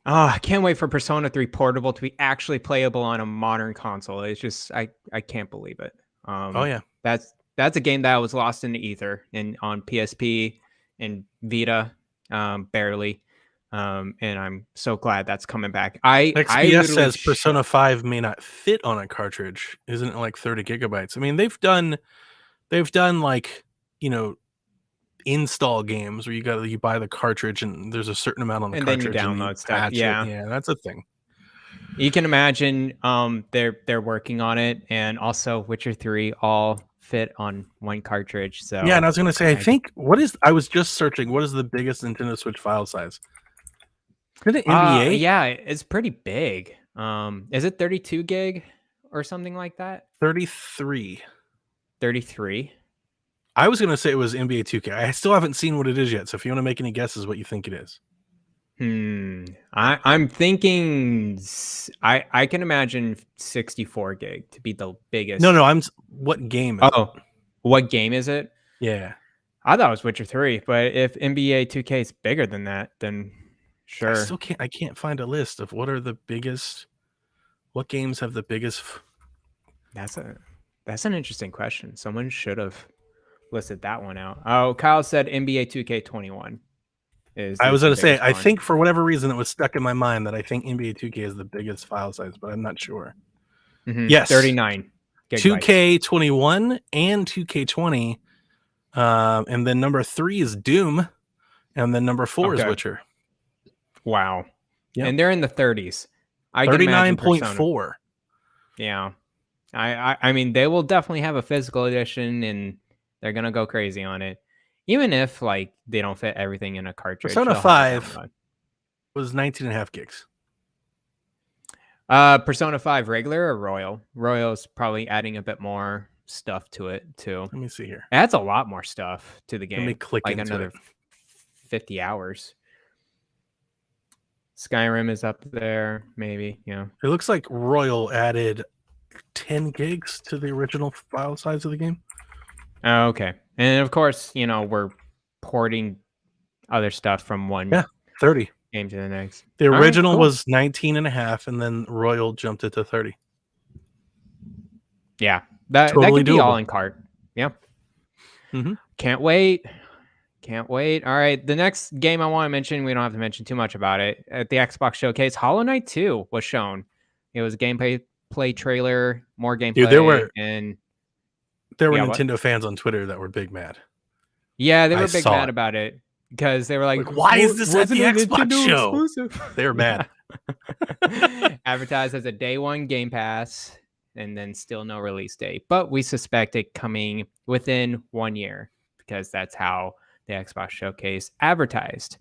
I can't wait for Persona 3 Portable to be actually playable on a modern console. It's just I can't believe it. Oh yeah. That's a game that was lost in the ether and on PSP and Vita, barely. And I'm so glad that's coming back. XPS says Persona 5 may not fit on a cartridge. Isn't it like 30 gigabytes? I mean, they've done like, install games where you buy the cartridge and there's a certain amount on the and cartridge then you download stuff. Yeah, that's a thing. You can imagine they're working on it, and also Witcher 3 all fit on one cartridge. So yeah, and I was gonna say, I was just searching what is the biggest Nintendo Switch file size? Is it NBA? Yeah, it's pretty big. Is it 32 gig or something like that? 33. 33. I was gonna say it was NBA 2K. I still haven't seen what it is yet. So if you want to make any guesses, what you think it is? I'm thinking I can imagine 64 gig to be the biggest. No. What game? What game is it? Yeah, I thought it was Witcher 3, but if NBA 2K is bigger than that, then sure. I can't find a list of what games have the biggest. That's an interesting question. Someone should have listed that one out. Oh, Kyle said NBA 2K21. I was going to say, I think for whatever reason it was stuck in my mind that I think NBA 2K is the biggest file size, but I'm not sure. Yes, 39 gigabytes. 2K21 and 2K20, and then number 3 is Doom, and then number 4 is Witcher. Wow, and they're in the 30s. 39.4. Yeah, I mean they will definitely have a physical edition, and they're gonna go crazy on it. Even if they don't fit everything in a cartridge. Persona 5 was 19.5 gigs. Persona 5 regular or Royal? Royal's probably adding a bit more stuff to it too. Let me see here. It adds a lot more stuff to the game. Let me click into another it. 50 hours. Skyrim is up there, maybe. Yeah. It looks like Royal added 10 gigs to the original file size of the game. Oh, okay. And of course, we're porting other stuff from one 30 game to the next. The original was 19.5, and then Royal jumped it to 30. Yeah, that could be all in cart. Yeah. Can't wait. All right, the next game I want to mention, we don't have to mention too much about it. At the Xbox Showcase, Hollow Knight 2 was shown. It was a gameplay trailer, more gameplay. Dude, there were Nintendo fans on Twitter that were big mad. Yeah, they were big mad about it because they were like, why is this at the Xbox show? Exclusive? They were mad. Advertised as a day one Game Pass and then still no release date. But we suspect it coming within 1 year because that's how the Xbox Showcase advertised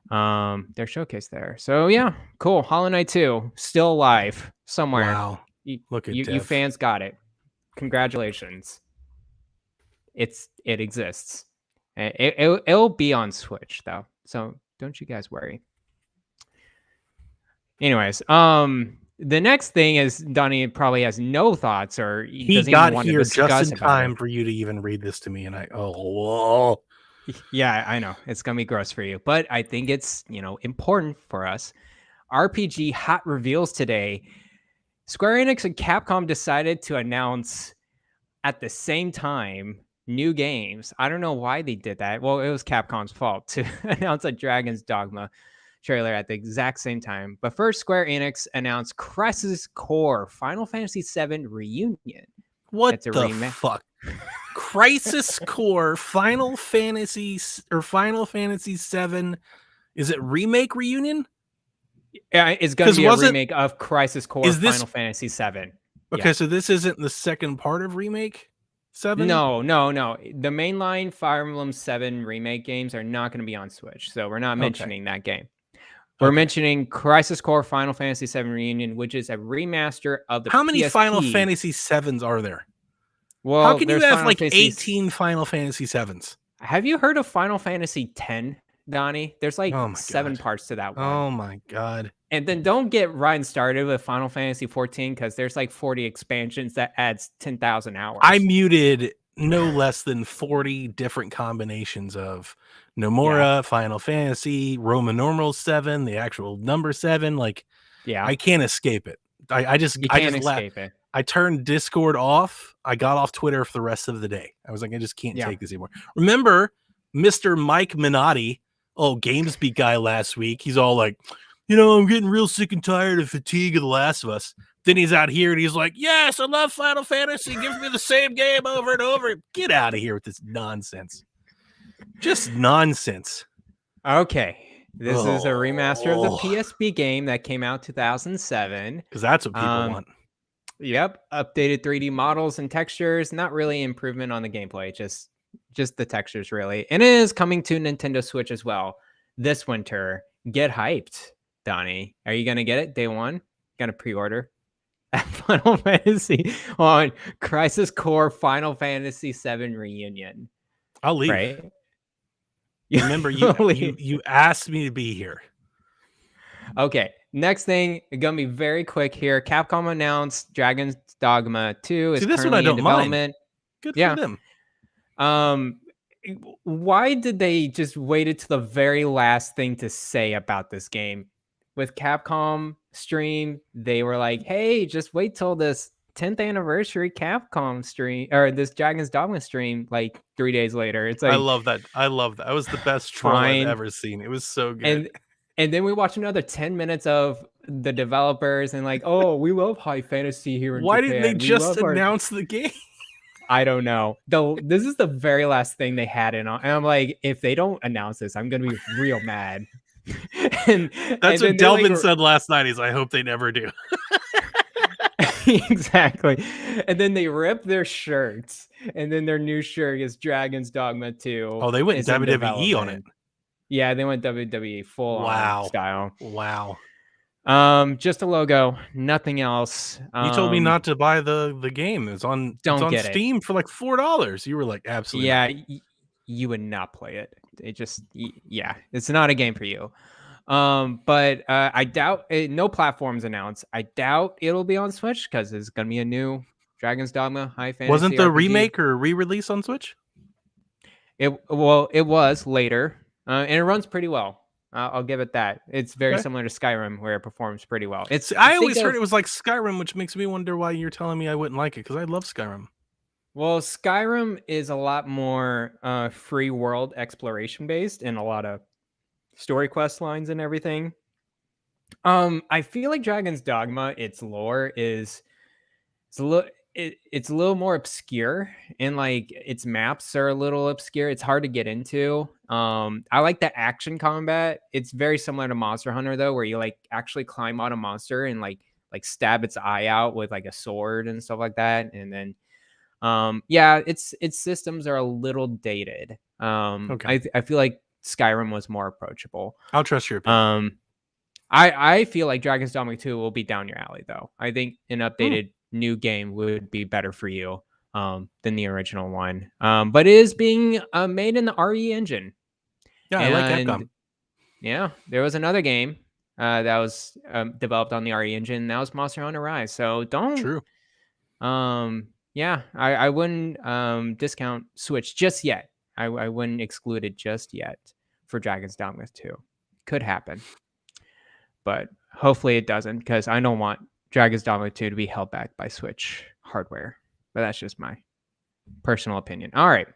their showcase there. So yeah, cool. Hollow Knight 2 still alive somewhere. Wow. Look at you fans got it. Congratulations. It exists. It'll be on Switch though, so don't you guys worry. Anyways, the next thing is Donnie probably has no thoughts or He doesn't got even want to here just discuss in about time it. for you to even read this to me, and whoa. Yeah, I know it's gonna be gross for you, but I think it's important for us. RPG hot reveals today. Square Enix and Capcom decided to announce at the same time new games. I don't know why they did that. Well, it was Capcom's fault to announce a Dragon's Dogma trailer at the exact same time. But first, Square Enix announced Crisis Core Final Fantasy VII Reunion. What the fuck? Crisis Core Final Fantasy VII. Is it remake reunion? Yeah, it's going to be a remake of Crisis Core Final Fantasy VII. Okay, so this isn't the second part of remake 7? No. The mainline Fire Emblem 7 remake games are not going to be on Switch, so we're not mentioning that game. We're mentioning Crisis Core Final Fantasy VII Reunion, which is a remaster of the How many PSP. Final Fantasy VIIs are there? Well, how can you have Final 18 Final Fantasy VIIs? Have you heard of Final Fantasy X, Donnie? There's like 7 parts to that one. Oh my god. And then don't get Ryan started with Final Fantasy 14 because there's like 40 expansions that adds 10,000 hours. I muted no less than 40 different combinations of Nomura, Final Fantasy, Roman numeral 7, the actual number 7. Like, I can't escape it. I just escape it. I turned Discord off. I got off Twitter for the rest of the day. I was like, I just can't take this anymore. Remember Mr. Mike Minotti, GamesBeat guy last week? He's all like, I'm getting real sick and tired of fatigue of The Last of Us. Then he's out here and he's like, yes, I love Final Fantasy. Give me the same game over and over. Get out of here with this nonsense. Just nonsense. Okay. This is a remaster of the PSP game that came out 2007. Because that's what people want. Yep. Updated 3D models and textures. Not really improvement on the gameplay. Just the textures, really. And it is coming to Nintendo Switch as well this winter. Get hyped, Donnie. Are you going to get it day one? Going to pre-order? Final Fantasy on Crisis Core Final Fantasy VII Reunion. I'll leave. Right? Remember, you asked me to be here. Okay. Next thing, gonna be very quick here. Capcom announced Dragon's Dogma 2 is currently in development. Good for them. Why did they just wait to the very last thing to say about this game? With Capcom stream, they were like, hey, just wait till this 10th anniversary Capcom stream or this Dragon's Dogma stream like 3 days later. It's like, I love that. That was the best troll I've ever seen. It was so good. And then we watch another 10 minutes of the developers and like, oh, we love high fantasy here in Why Japan. didn't they just announce the game? I don't know. This is the very last thing they had in on. And I'm like, if they don't announce this, I'm going to be real mad. and that's what Delvin said last night. I hope they never do. Exactly. And then they rip their shirts. And then their new shirt is Dragon's Dogma 2. Oh, they went WWE on it. Yeah, they went WWE full on style. Wow. Just a logo, nothing else. You told me not to buy the game. It's on Steam for like $4. You were like, absolutely. Yeah, you would not play it. It's not a game for you. But I doubt no platforms announced. I doubt it'll be on Switch because it's gonna be a new Dragon's Dogma high fantasy. Wasn't the RPG. remake or re-release on Switch? It was later, and it runs pretty well. I'll give it that. It's very similar to Skyrim, where it performs pretty well. I always heard it was like Skyrim, which makes me wonder why you're telling me I wouldn't like it, because I love Skyrim. Well, Skyrim is a lot more free world exploration based and a lot of story quest lines and everything. I feel like Dragon's Dogma, its lore it's a little more obscure, and like its maps are a little obscure. It's hard to get into. I like the action combat. It's very similar to Monster Hunter though, where you like actually climb on a monster and like stab its eye out with like a sword and stuff like that. And then its systems are a little dated. I feel like Skyrim was more approachable. I'll trust your opinion. I feel like Dragon's Dogma 2 will be down your alley though. I think an updated new game would be better for you. than the original one. But it is being made in the RE engine. Yeah, I like Capcom. Yeah, there was another game that was developed on the RE engine. That was Monster Hunter Rise. So don't. True. Yeah, I wouldn't discount Switch just yet. I wouldn't exclude it just yet for Dragon's Dogma 2. Could happen, but hopefully it doesn't, because I don't want Dragon's Dogma 2 to be held back by Switch hardware. But that's just my personal opinion. All right.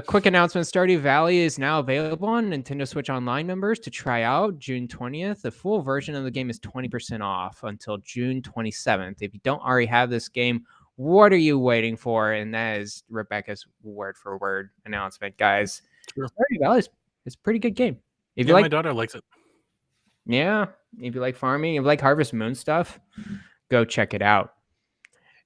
Quick announcement. Stardew Valley is now available on Nintendo Switch Online members to try out June 20th. The full version of the game is 20% off until June 27th. If you don't already have this game, what are you waiting for? And that is Rebecca's word for word announcement, guys. Sure. Stardew Valley is a pretty good game. If you Yeah, like, my daughter likes it. Yeah, if you like farming, if you like Harvest Moon stuff, go check it out.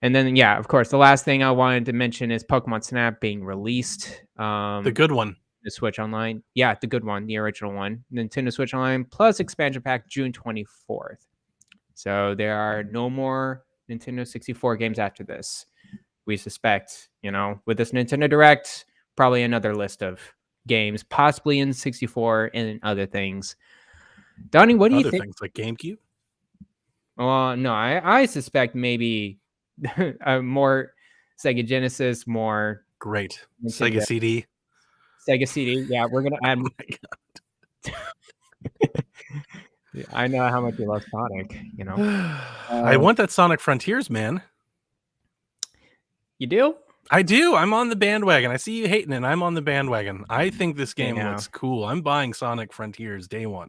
And then, yeah, of course, the last thing I wanted to mention is Pokemon Snap being released. The good one. The Switch Online. Yeah, the good one, the original one. Nintendo Switch Online plus expansion pack June 24th. So there are no more Nintendo 64 games after this. We suspect, with this Nintendo Direct, probably another list of games, possibly in 64 and other things. Donnie, what do you think? Other things like GameCube? Well, no, I suspect maybe more Sega Genesis, more great Nintendo. Sega CD. Sega CD, yeah, we're gonna add. Oh my God. I know how much you love Sonic. I want that Sonic Frontiers, man. You do? I do. I'm on the bandwagon. I see you hating it. I'm on the bandwagon. I think this game looks cool. I'm buying Sonic Frontiers day one.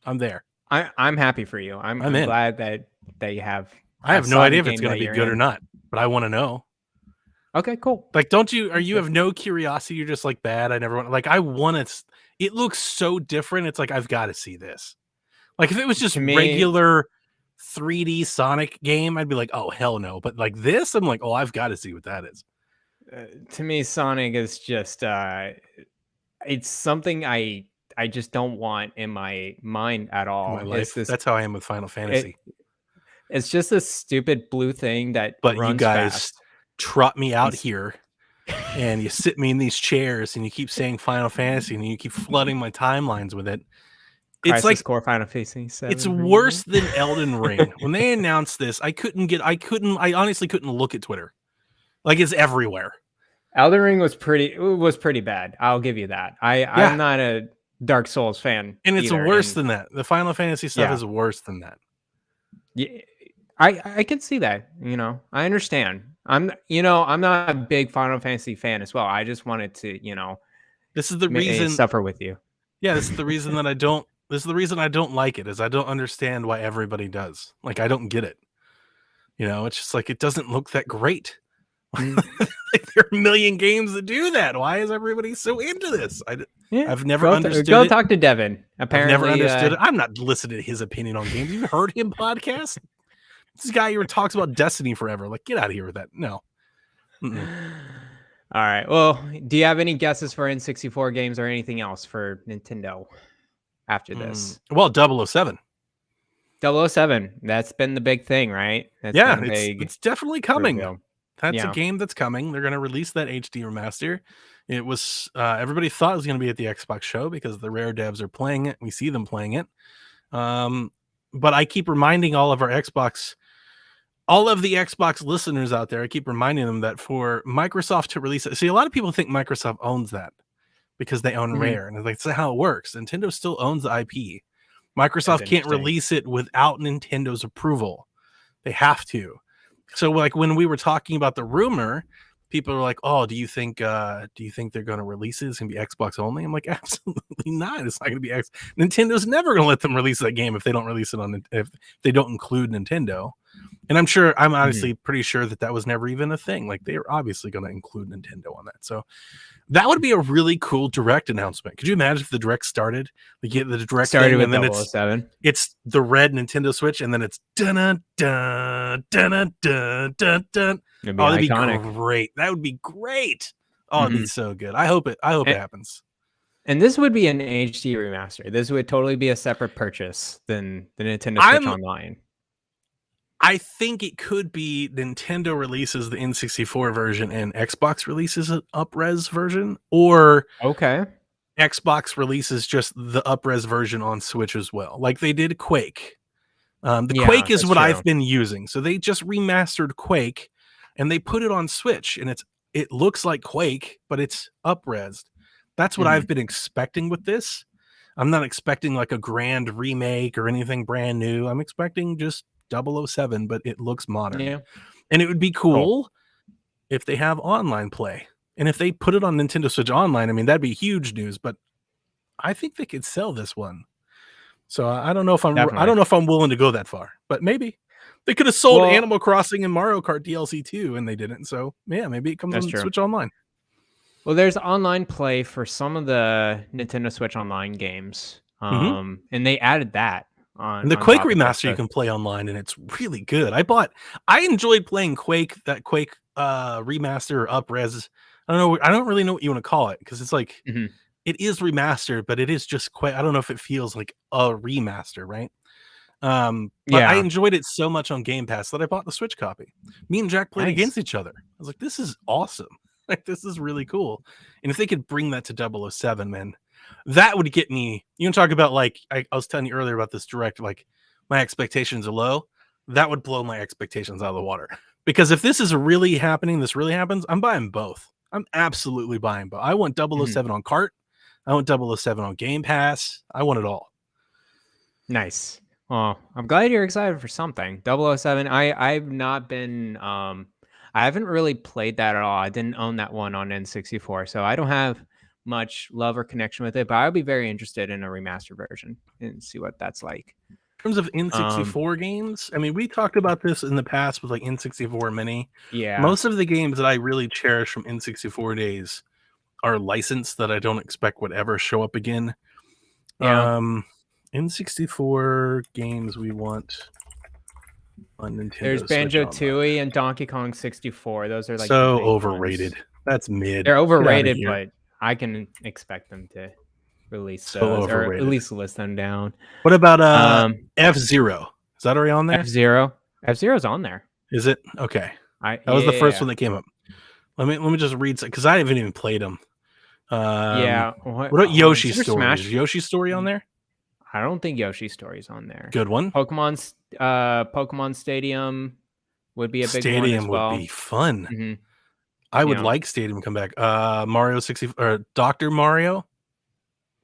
I'm there. I'm happy for you. I'm glad that you have. I have no idea if it's going to be good or not, but I want to know. Okay, cool. Like, you have no curiosity? You're just like, bad. I never want. Like, I want it. It looks so different. It's like, I've got to see this. Like, if it was just regular 3D Sonic game, I'd be like, oh hell no. But like this, I'm like, oh, I've got to see what that is. To me, Sonic is just it's something I just don't want in my mind at all. In my life. That's how I am with Final Fantasy. It's just a stupid blue thing that but runs you guys fast. Trot me out here and you sit me in these chairs and you keep saying Final Fantasy and you keep flooding my timelines with it. It's like Core Final Fantasy 7. It's worse than Elden Ring. When they announced this, I honestly couldn't look at Twitter. Like, it's everywhere. Elden Ring was pretty bad. I'll give you that. I'm not a Dark Souls fan. And it's worse than that. The Final Fantasy stuff is worse than that. Yeah, I can see that. I understand. I'm not a big Final Fantasy fan as well. I just wanted to, this is the reason suffer with you. Yeah, this is the reason that I don't. This is the reason I don't like it. Is I don't understand why everybody does. Like, I don't get it. It's just like, it doesn't look that great. Like, there are a million games that do that. Why is everybody so into this? I've never understood it. Go talk to Devin. Apparently, I've never understood it. I'm not listening to his opinion on games. You heard him podcast? This guy here talks about Destiny forever. Like, get out of here with that. No. Mm-mm. All right. Well, do you have any guesses for N64 games or anything else for Nintendo after this? Well, 007. 007. That's been the big thing, right? It's definitely coming. Reveal. That's a game that's coming. They're going to release that HD remaster. It was everybody thought it was going to be at the Xbox show because the Rare devs are playing it. We see them playing it. But I keep reminding all of the Xbox listeners out there, I keep reminding them that for Microsoft to release it, see, a lot of people think Microsoft owns that because they own Rare, and that's how it works. Nintendo still owns the IP. Microsoft can't release it without Nintendo's approval. They have to. So, like, when we were talking about the rumor, people are like, "Oh, do you think they're going to release it? It's going to be Xbox only?" I'm like, absolutely not. It's not going to be X. Nintendo's never going to let them release that game if they don't release it if they don't include Nintendo. And I'm honestly pretty sure that was never even a thing. Like, they're obviously going to include Nintendo on that. So that would be a really cool Direct announcement. Could you imagine if the Direct started? Like, the Direct started thing, with and then 007. It's the red Nintendo Switch, and then it's dun dun dun dun dun dun dun. That'd be great. That would be great. Oh, it'd be so good. I hope it happens. And this would be an HD remaster. This would totally be a separate purchase than the Nintendo Switch Online. I think it could be Nintendo releases the N64 version and Xbox releases an up-res version, or Okay. Xbox releases just the up-res version on Switch as well, like they did Quake. The Yeah, Quake is that's what true. I've been using. So they just remastered Quake and they put it on Switch, and it looks like Quake, but it's up-resed. That's what I've been expecting with this. I'm not expecting like a grand remake or anything brand new. I'm expecting just 007, but it looks modern. Yeah. And it would be cool if they have online play. And if they put it on Nintendo Switch Online, I mean, that'd be huge news, but I think they could sell this one. So I don't know if I'm willing to go that far, but maybe they could have sold Animal Crossing and Mario Kart DLC too, and they didn't. So yeah, maybe it comes on Switch Online. Well, there's online play for some of the Nintendo Switch Online games, and they added that on. And the Quake remaster you can play online, and it's really good. I enjoyed playing Quake, that Quake remaster or up-res. I don't really know what you want to call it, because it's like it is remastered, but it is just quite. I don't know if it feels like a remaster, right? But I enjoyed it so much on Game Pass that I bought the Switch copy. Me and Jack played against each other. I was like, this is awesome. Like, this is really cool. And if they could bring that to 007, man, that would get me. You can talk about, like, I was telling you earlier about this direct, like, my expectations are low. That would blow my expectations out of the water. Because if this is really happening, this really happens, I'm buying both. I'm absolutely buying both. I want 007 on cart. I want 007 on Game Pass. I want it all. Nice. Well, I'm glad you're excited for something. 007. I've not been. I haven't really played that at all. I didn't own that one on N64, so I don't have much love or connection with it. But I'll be very interested in a remastered version and see what that's like. In terms of N64 games, I mean, we talked about this in the past with like N64 Mini. Yeah. Most of the games that I really cherish from N64 days are licensed that I don't expect would ever show up again. Yeah. N64 games we want on Nintendo. There's Banjo-Tooie and Donkey Kong 64. Those are like so overrated. Ones. That's mid. They're overrated, but I can expect them to release so those overrated. or at least list them down. What about F-Zero? Is that already on there? F-Zero's on there. Is it? Okay. That was the first one that came up. Let me just read, because I haven't even played them. What about Yoshi's Story? Smash? Is Yoshi's Story on there? I don't think Yoshi's Story's on there. Good one. Pokemon Stadium would be a big one as well. Would be fun. I would like Stadium to come back. Mario 60 or Dr. Mario.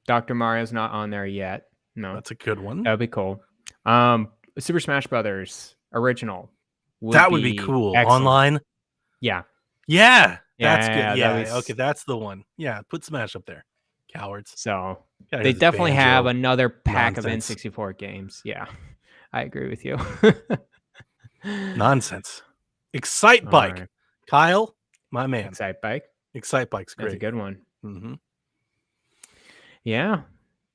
Dr. Mario's not on there yet. No, that's a good one. That'd be cool. Super Smash Brothers original. That would be cool. Excellent. Online. Yeah. That's good. Yeah. Okay, that's the one. Yeah, put Smash up there. Cowards. So they definitely have another pack of N64 games. Yeah, I agree with you. Nonsense. Excite Bike. Right. Kyle, my man. Excite Bike. Excite Bike's great. That's a good one. Yeah,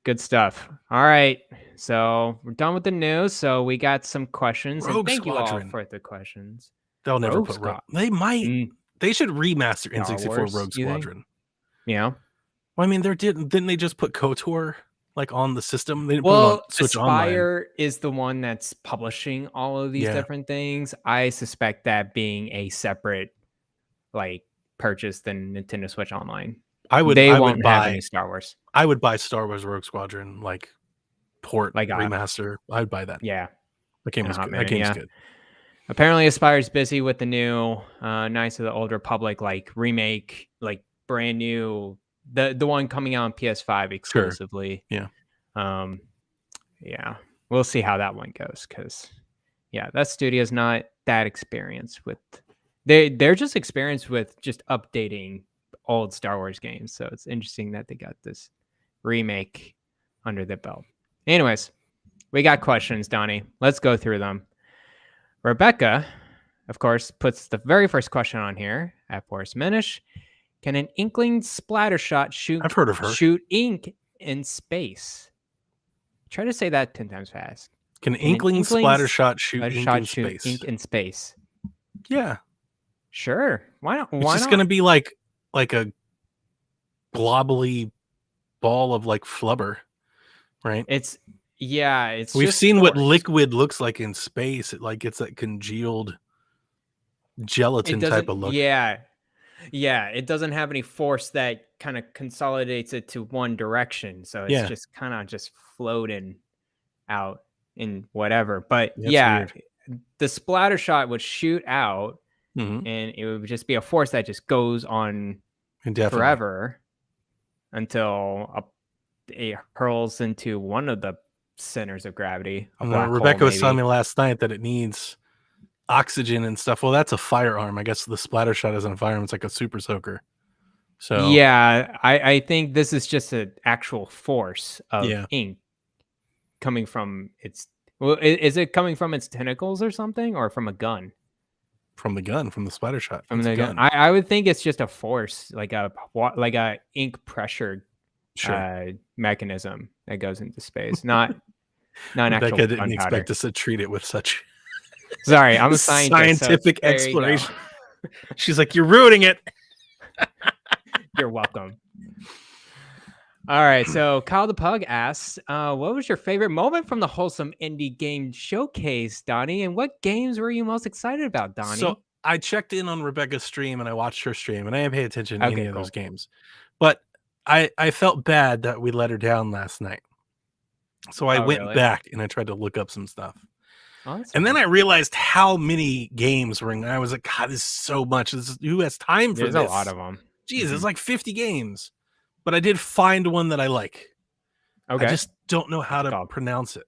good stuff. All right, so we're done with the news. So we got some questions. Rogue Thank Squadron. You all for the questions. They'll never put Rogue. They might. They should remaster N64 Rogue Squadron. Yeah. Well, I mean, didn't they just put KOTOR like on the system? They didn't put it on Switch Aspyr Online. Is the one that's publishing all of these different things. I suspect that being a separate like purchase than Nintendo Switch Online. I would have buy any Star Wars. I would buy Star Wars Rogue Squadron like port like remaster. I'd buy that. Yeah, that game is good. That game's good. Apparently, Aspyr's busy with the new Knights of the Old Republic like remake, like brand new. The one coming out on PS5 exclusively. Sure. Yeah. Yeah. We'll see how that one goes, because that studio's not that experienced with they're just experienced with just updating old Star Wars games. So it's interesting that they got this remake under the belt. Anyways, we got questions, Donnie. Let's go through them. Rebecca, of course, puts the very first question on here at Forrest Minish. Can an inkling splatter shot shoot? I've heard of her. Shoot ink in space. Try to say that 10 times fast. Can an inkling splatter shot shoot ink in space? Ink in space. Yeah. Sure. Why not? It's just going to be like a globally ball of like flubber, right? It's Yeah, it's We've just seen what force. liquid looks like in space. It like gets that congealed It gelatin type doesn't. of look. Yeah, yeah. It doesn't have any force that kind of consolidates it to one direction. So it's Yeah, just kind of just floating out in whatever. But that's yeah, weird. the splatter shot would shoot out, Hmm. and it would just be a force that just goes on Indefinitely. forever until it hurls into one of the centers of gravity, a And black hole Rebecca was telling me maybe. last night that it needs oxygen and stuff. Well, that's a firearm. I guess the splatter shot isn't a firearm. It's like a super soaker. So Yeah, I think this is just an actual force of yeah, ink coming from its. Well, is it coming from its tentacles or something, or from a gun? from the gun, from the splatter shot. From It's a the gun, gun. I would think it's just a force, like a ink pressure Sure. mechanism that goes into space, not an actual Rebecca didn't gunpowder. expect us to treat it with such Sorry, I'm a scientist, so scientific there you go. exploration. She's like, "You're ruining it." You're welcome. All right, so Kyle the Pug asks, what was your favorite moment from the Wholesome Indie Game Showcase, Donnie? And what games were you most excited about, So Donnie? I checked in on Rebecca's stream and I watched her stream and I didn't pay attention to any Okay, of those cool. games. But I felt bad that we let her down last night. So I Oh, went really? back and I tried to look up some stuff. Oh, that's And then fine. I realized how many games were in there. I was like, God, this is so much. Who has time for There's a lot this? of them. Jeez, it's like 50 games. But I did find one that I like. I Okay. just don't know how What's it to called? pronounce it.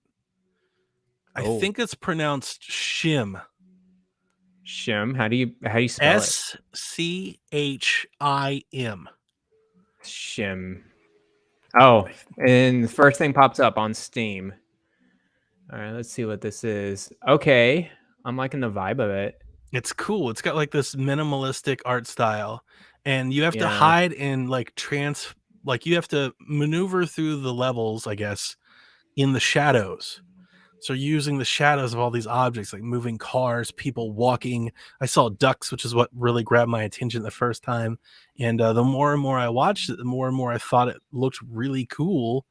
I Oh, think it's pronounced Shim. Shim. How do you spell it? Schim. Shim. Oh, and the first thing pops up on Steam. All right, let's see what this is. Okay, I'm liking the vibe of it. It's cool. It's got like this minimalistic art style, and you have to Yeah. hide in like you have to maneuver through the levels, I guess, in the shadows. So using the shadows of all these objects, like moving cars, people walking. I saw ducks, which is what really grabbed my attention the first time. And the more and more I watched it, the more and more I thought it looked really cool.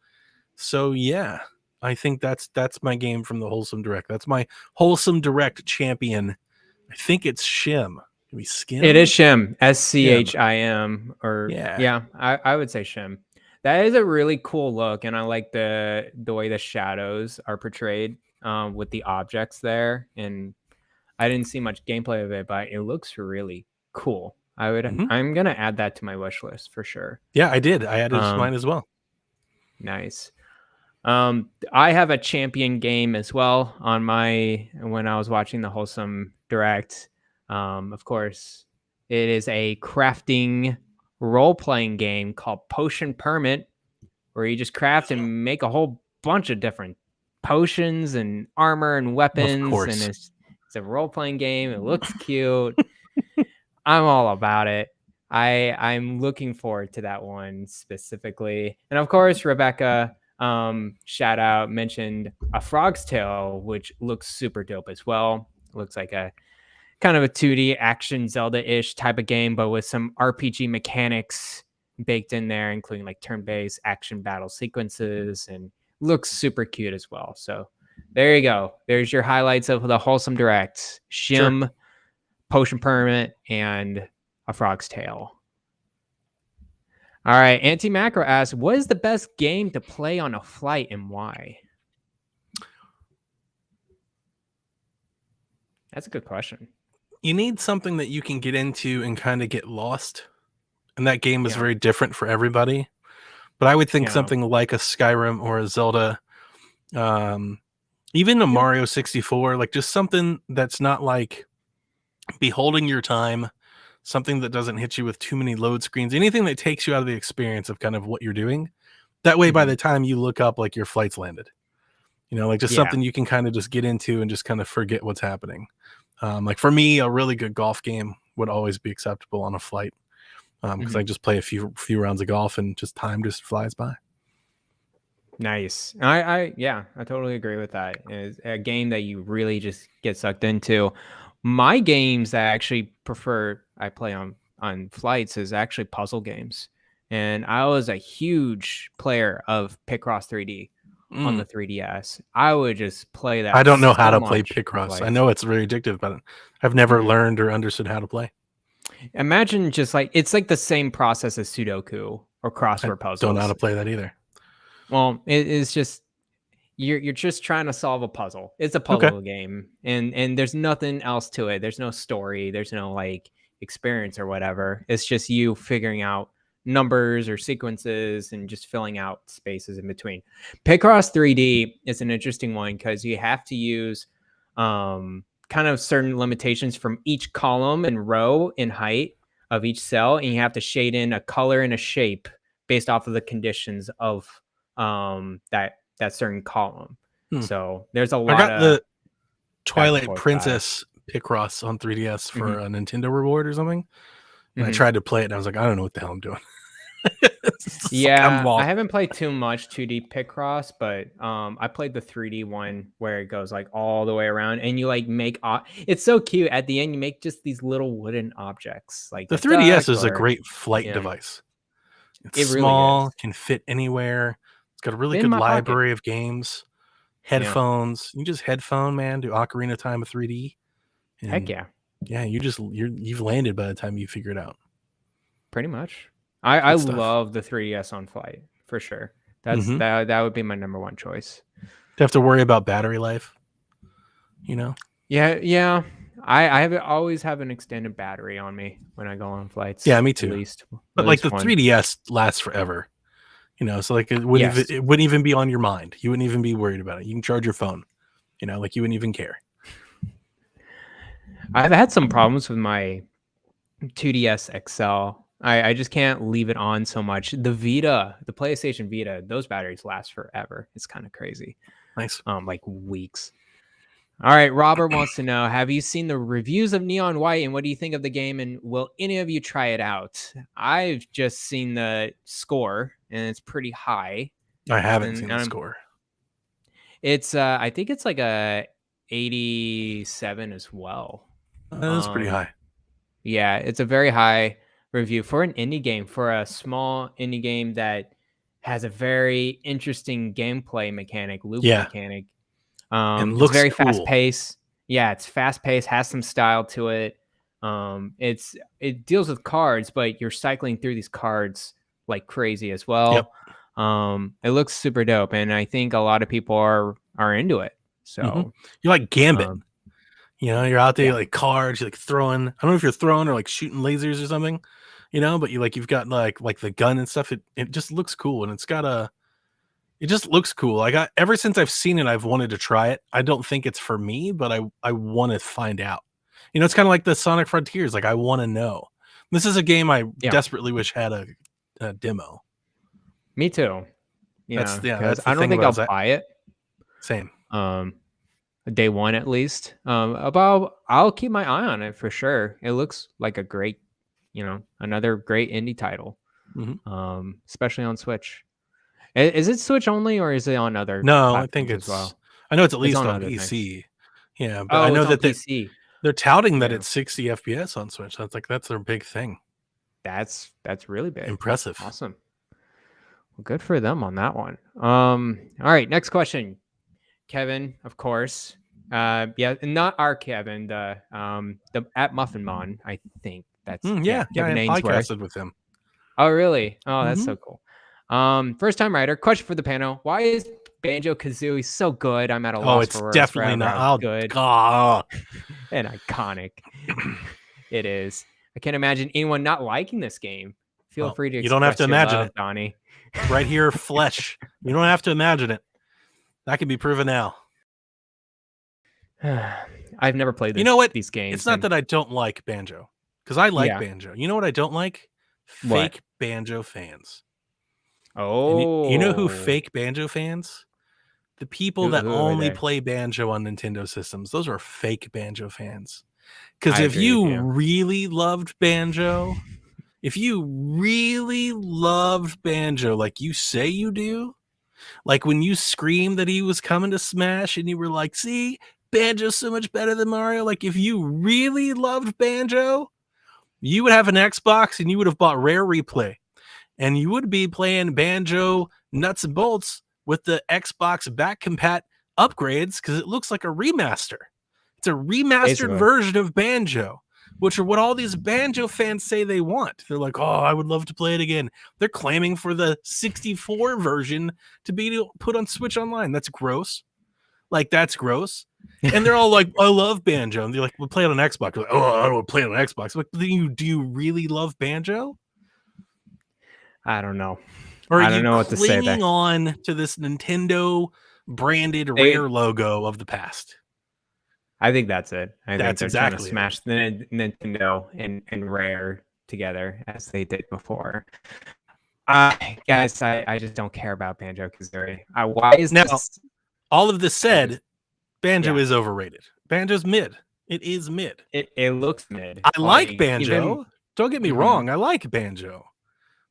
So yeah, I think that's my game from the Wholesome Direct. That's my Wholesome Direct champion. I think it's Shim. Maybe It Skim? is Shim, Shim. Schim, or Yeah. yeah, I would say Shim. That is a really cool look, and I like the way the shadows are portrayed with the objects there. And I didn't see much gameplay of it, but it looks really cool. Mhm. I'm gonna add that to my wish list for sure. Yeah, I did. I added it to Um, mine as well. nice. I have a champion game as well on my when I was watching the Wholesome Direct. Of course, it is a crafting role-playing game called Potion Permit, where you just craft and make a whole bunch of different potions and armor and Of weapons, and course. it's a role-playing game. It looks cute. I'm all about it. I'm looking forward to that one specifically. And of course, Rebecca, shout out, mentioned A Frog's Tale, which looks super dope as well. Looks like a kind of a 2D action Zelda-ish type of game, but with some RPG mechanics baked in there, including like turn-based action battle sequences, and looks super cute as well. So there you go. There's your highlights of the Wholesome Direct. Sure. Shim, Potion Permit, and A Frog's Tale. All right, Anti Macro asks, what is the best game to play on a flight and why? That's a good question. You need something that you can get into and kind of get lost. And that game is Yeah. very different for everybody. But I would think Yeah. something like a Skyrim or a Zelda, even a Mario 64, like just something that's not like beholding your time, something that doesn't hit you with too many load screens, anything that takes you out of the experience of kind of what you're doing. That way, by the time you look up, like your flight's landed, like just Yeah. something you can kind of just get into and just kind of forget what's happening. Like for me, a really good golf game would always be acceptable on a flight because I just play a few rounds of golf and just time just flies by. Nice. I totally agree with that. It's a game that you really just get sucked into. My games that I actually I play on flights is actually puzzle games. And I was a huge player of Picross 3D on the 3DS. I would just play that. I don't know so how to play much on Picross. I flights. know it's very addictive, but I've never Mhm. learned or understood how to play. Imagine just like it's like the same process as Sudoku or I crossword don't know how puzzles. to play that either. Well, it is just you're just trying to solve a puzzle. It's a Okay. puzzle game, and there's nothing else to it. There's no story. There's no like experience or whatever. It's just you figuring out numbers or sequences and just filling out spaces in between. Picross 3D is an interesting one because you have to use kind of certain limitations from each column and row in height of each cell, and you have to shade in a color and a shape based off of the conditions of that certain column. Hmm. So there's a I lot got of the back and Twilight forth Princess Picross on 3DS for Mhm. a Nintendo reward or something. And I Mhm. tried to play it and I was like, I don't know what the hell I'm doing. It's just like, I'm Yeah, I lost. haven't played too much 2D Picross, but I played the 3D one where it goes like all the way around, and you like make it's so cute. At the end, you make just these little wooden objects, like The a duck 3DS is a or great flight yeah, device. It's it really small, is. can fit anywhere. It's got a really In good my pocket. library of games. Yeah. Headphones. You just headphone, man, do Ocarina of Time of 3D. Heck And yeah, yeah, you've landed by the time you figure it out. pretty much. I Good stuff. love the 3DS on flight for sure. Mm-hmm. That would be my number one choice. You have to worry about battery life, you know? Yeah. I have always have an extended battery on me when I go on flights. Yeah, me At too. least, But at like least the one. 3DS lasts forever. You know, so like Yes, it wouldn't even be on your mind. You wouldn't even be worried about it. You can charge your phone. You know, like you wouldn't even care. I've had some problems with my 2DS XL. I just can't leave it on so much. The PlayStation Vita, those batteries last forever. It's kind of crazy. Nice. Like weeks. All right, Robert wants to know, have you seen the reviews of Neon White and what do you think of the game, and will any of you try it out? I've just seen the score and it's pretty high. I haven't And seen the score. it's I think it's like a 87 as well. That is pretty high. Yeah, it's a very high review for an indie game, for a small indie game that has a very interesting gameplay mechanic, loop Yeah. mechanic. And It's looks very cool. fast paced. Yeah, it's fast paced, has some style to it. It deals with cards, but you're cycling through these cards like crazy as well. Yep. It looks super dope, and I think a lot of people are into it. So You're like Gambit. You know, you're out there, yeah. like cards, you're like throwing. I don't know if you're throwing or like shooting lasers or something, you know, but you've got like the gun and stuff. It just looks cool, and it just looks cool. Ever since I've seen it, I've wanted to try it. I don't think it's for me, but I want to find out. You know, it's kind of like the Sonic Frontiers. Like I want to know. This is a game I desperately wish had a demo. Me too. That's because the I don't thing think about I'll buy it. Same. Day one at least. I'll keep my eye on it for sure. It looks like a great, another great indie title. Especially on Switch. Is it Switch only or is it on other No, I platforms think as well? I know it's at least on on other PC. things. Yeah, but I know it's on that PC. they're touting that Yeah. it's 60 FPS on Switch. That's their big thing. That's really big. Impressive. Awesome. Well, good for them on that one. All right, next question. Kevin, of course. Not our Kevin, the at Muffin Mon, I think that's yeah, Kevin I Ainsworth. podcasted with him. Oh, really? Oh, that's so cool. First time writer. Question for the panel: why is Banjo-Kazooie so good? I'm at a loss for words. Definitely not good and iconic. It is. I can't imagine anyone not liking this game. Feel free to. You don't have to imagine it, Donnie. Right here, flesh. You don't have to imagine it. That can be proven now. I've never played. You know what? These games. It's not that I don't like Banjo, because I like Banjo. You know what I don't like? Fake Banjo fans. Oh, and you know who fake Banjo fans? The people that only play Banjo on Nintendo systems. Those are fake Banjo fans. Because if you really loved Banjo, like you say you do, like when you screamed that he was coming to Smash and you were like, see, Banjo's so much better than Mario. Like if you really loved Banjo, you would have an Xbox and you would have bought Rare Replay. And you would be playing Banjo nuts and bolts with the Xbox back compat upgrades because it looks like a remaster. It's a remastered version of Banjo, which are what all these Banjo fans say they want. They're like, oh, I would love to play it again. They're claiming for the 64 version to be put on Switch Online. That's gross. Like, that's gross. And they're all like, I love Banjo. And they're like, we'll play it on Xbox. Like, oh, I don't want to play it on Xbox. Like, do you really love Banjo? I don't know. Or I don't know what to say. Clinging on to this Nintendo branded Rare logo of the past. I think that's it. I think they're trying to smash the Nintendo and Rare together as they did before. Guys, I just don't care about Banjo-Kazooie. Why is now? This? All of this said, Banjo is overrated. Banjo's mid. It is mid. It looks mid. I like Banjo. Don't get me wrong. I like Banjo,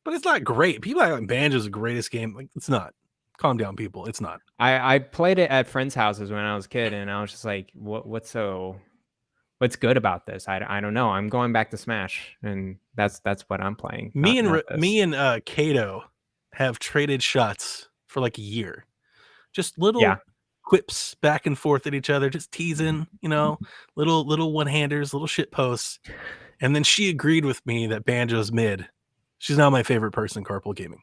but it's not great. People act like Banjo's the greatest game. Like, it's not. Calm down, people. It's not. I played it at friends' houses when I was a kid, and I was just like, what's good about this? I don't know. I'm going back to Smash, and that's what I'm playing. Me and Kato have traded shots for like a year. Just little quips back and forth at each other, just teasing, little one-handers, little shit posts. And then she agreed with me that Banjo's mid. She's now my favorite person in carpool gaming.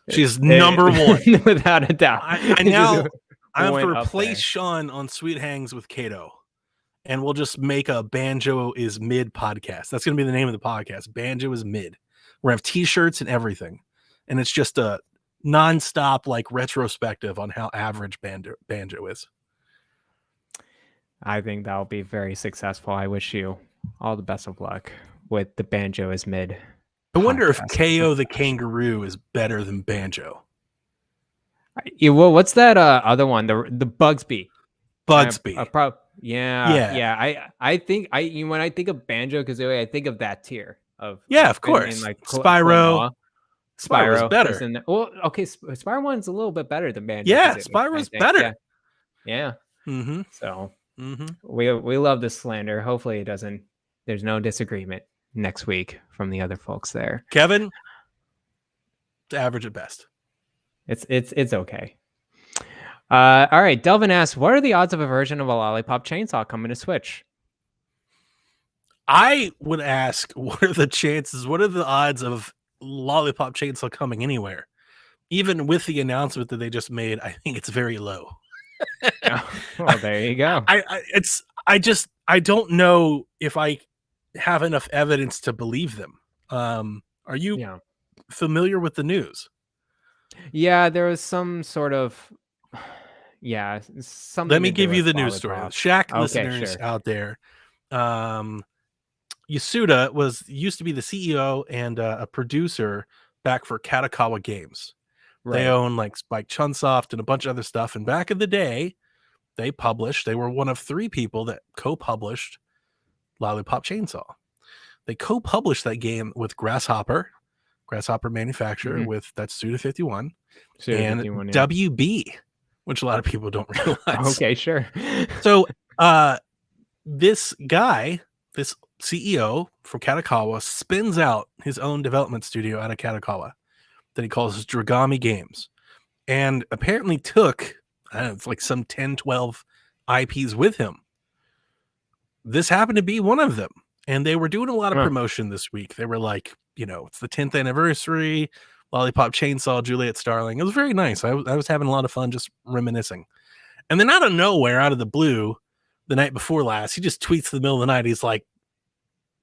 She's number one. Without a doubt. I have to replace Sean on Sweet Hangs with Kato. And we'll just make a Banjo is Mid podcast. That's going to be the name of the podcast. Banjo is Mid. We're going to have t-shirts and everything. And it's just a non-stop like retrospective on how average Banjo is. I think that'll be very successful. I wish you all the best of luck with the Banjo is Mid. I wonder if KO the Kangaroo is better than Banjo. Well, what's that other one? The Bugsby. Bugsby. I think when I think of Banjo-Kazooie, I think of that tier of of course, like Spyro. Spyro's better. Well, okay, Spyro 1's a little bit better than Banjo. Yeah, Spyro's better. Yeah. Mm-hmm. So we love this slander. Hopefully it doesn't. There's no disagreement next week from the other folks there. Kevin, it's average at best. It's okay. All right, Delvin asks, what are the odds of a version of a Lollipop Chainsaw coming to Switch? I would ask, what are the chances? What are the odds of Lollipop Chainsaw coming anywhere? Even with the announcement that they just made, I think it's very low. Well, there you go. I don't know if I have enough evidence to believe them. Are you familiar with the news? Yeah, there was some sort of something. Let me give you the news story. Shaq listeners out there. Yasuda used to be the CEO and a producer back for Katakawa Games. Right. They own like Spike Chunsoft and a bunch of other stuff. And back in the day, they were one of 3 people that co-published Lollipop Chainsaw. They co-published that game with Grasshopper manufacturer with that's Suda51 and WB, which a lot of people don't realize. Okay, sure. So this guy, this CEO from Katakawa, spins out his own development studio out of Katakawa that he calls Dragami Games, and apparently took it's like some 10, 12 IPs with him. This happened to be one of them. And they were doing a lot of promotion this week. They were like, it's the 10th anniversary, Lollipop Chainsaw, Juliet Starling. It was very nice. I was having a lot of fun just reminiscing. And then out of nowhere, out of the blue, the night before last, he just tweets in the middle of the night. He's like,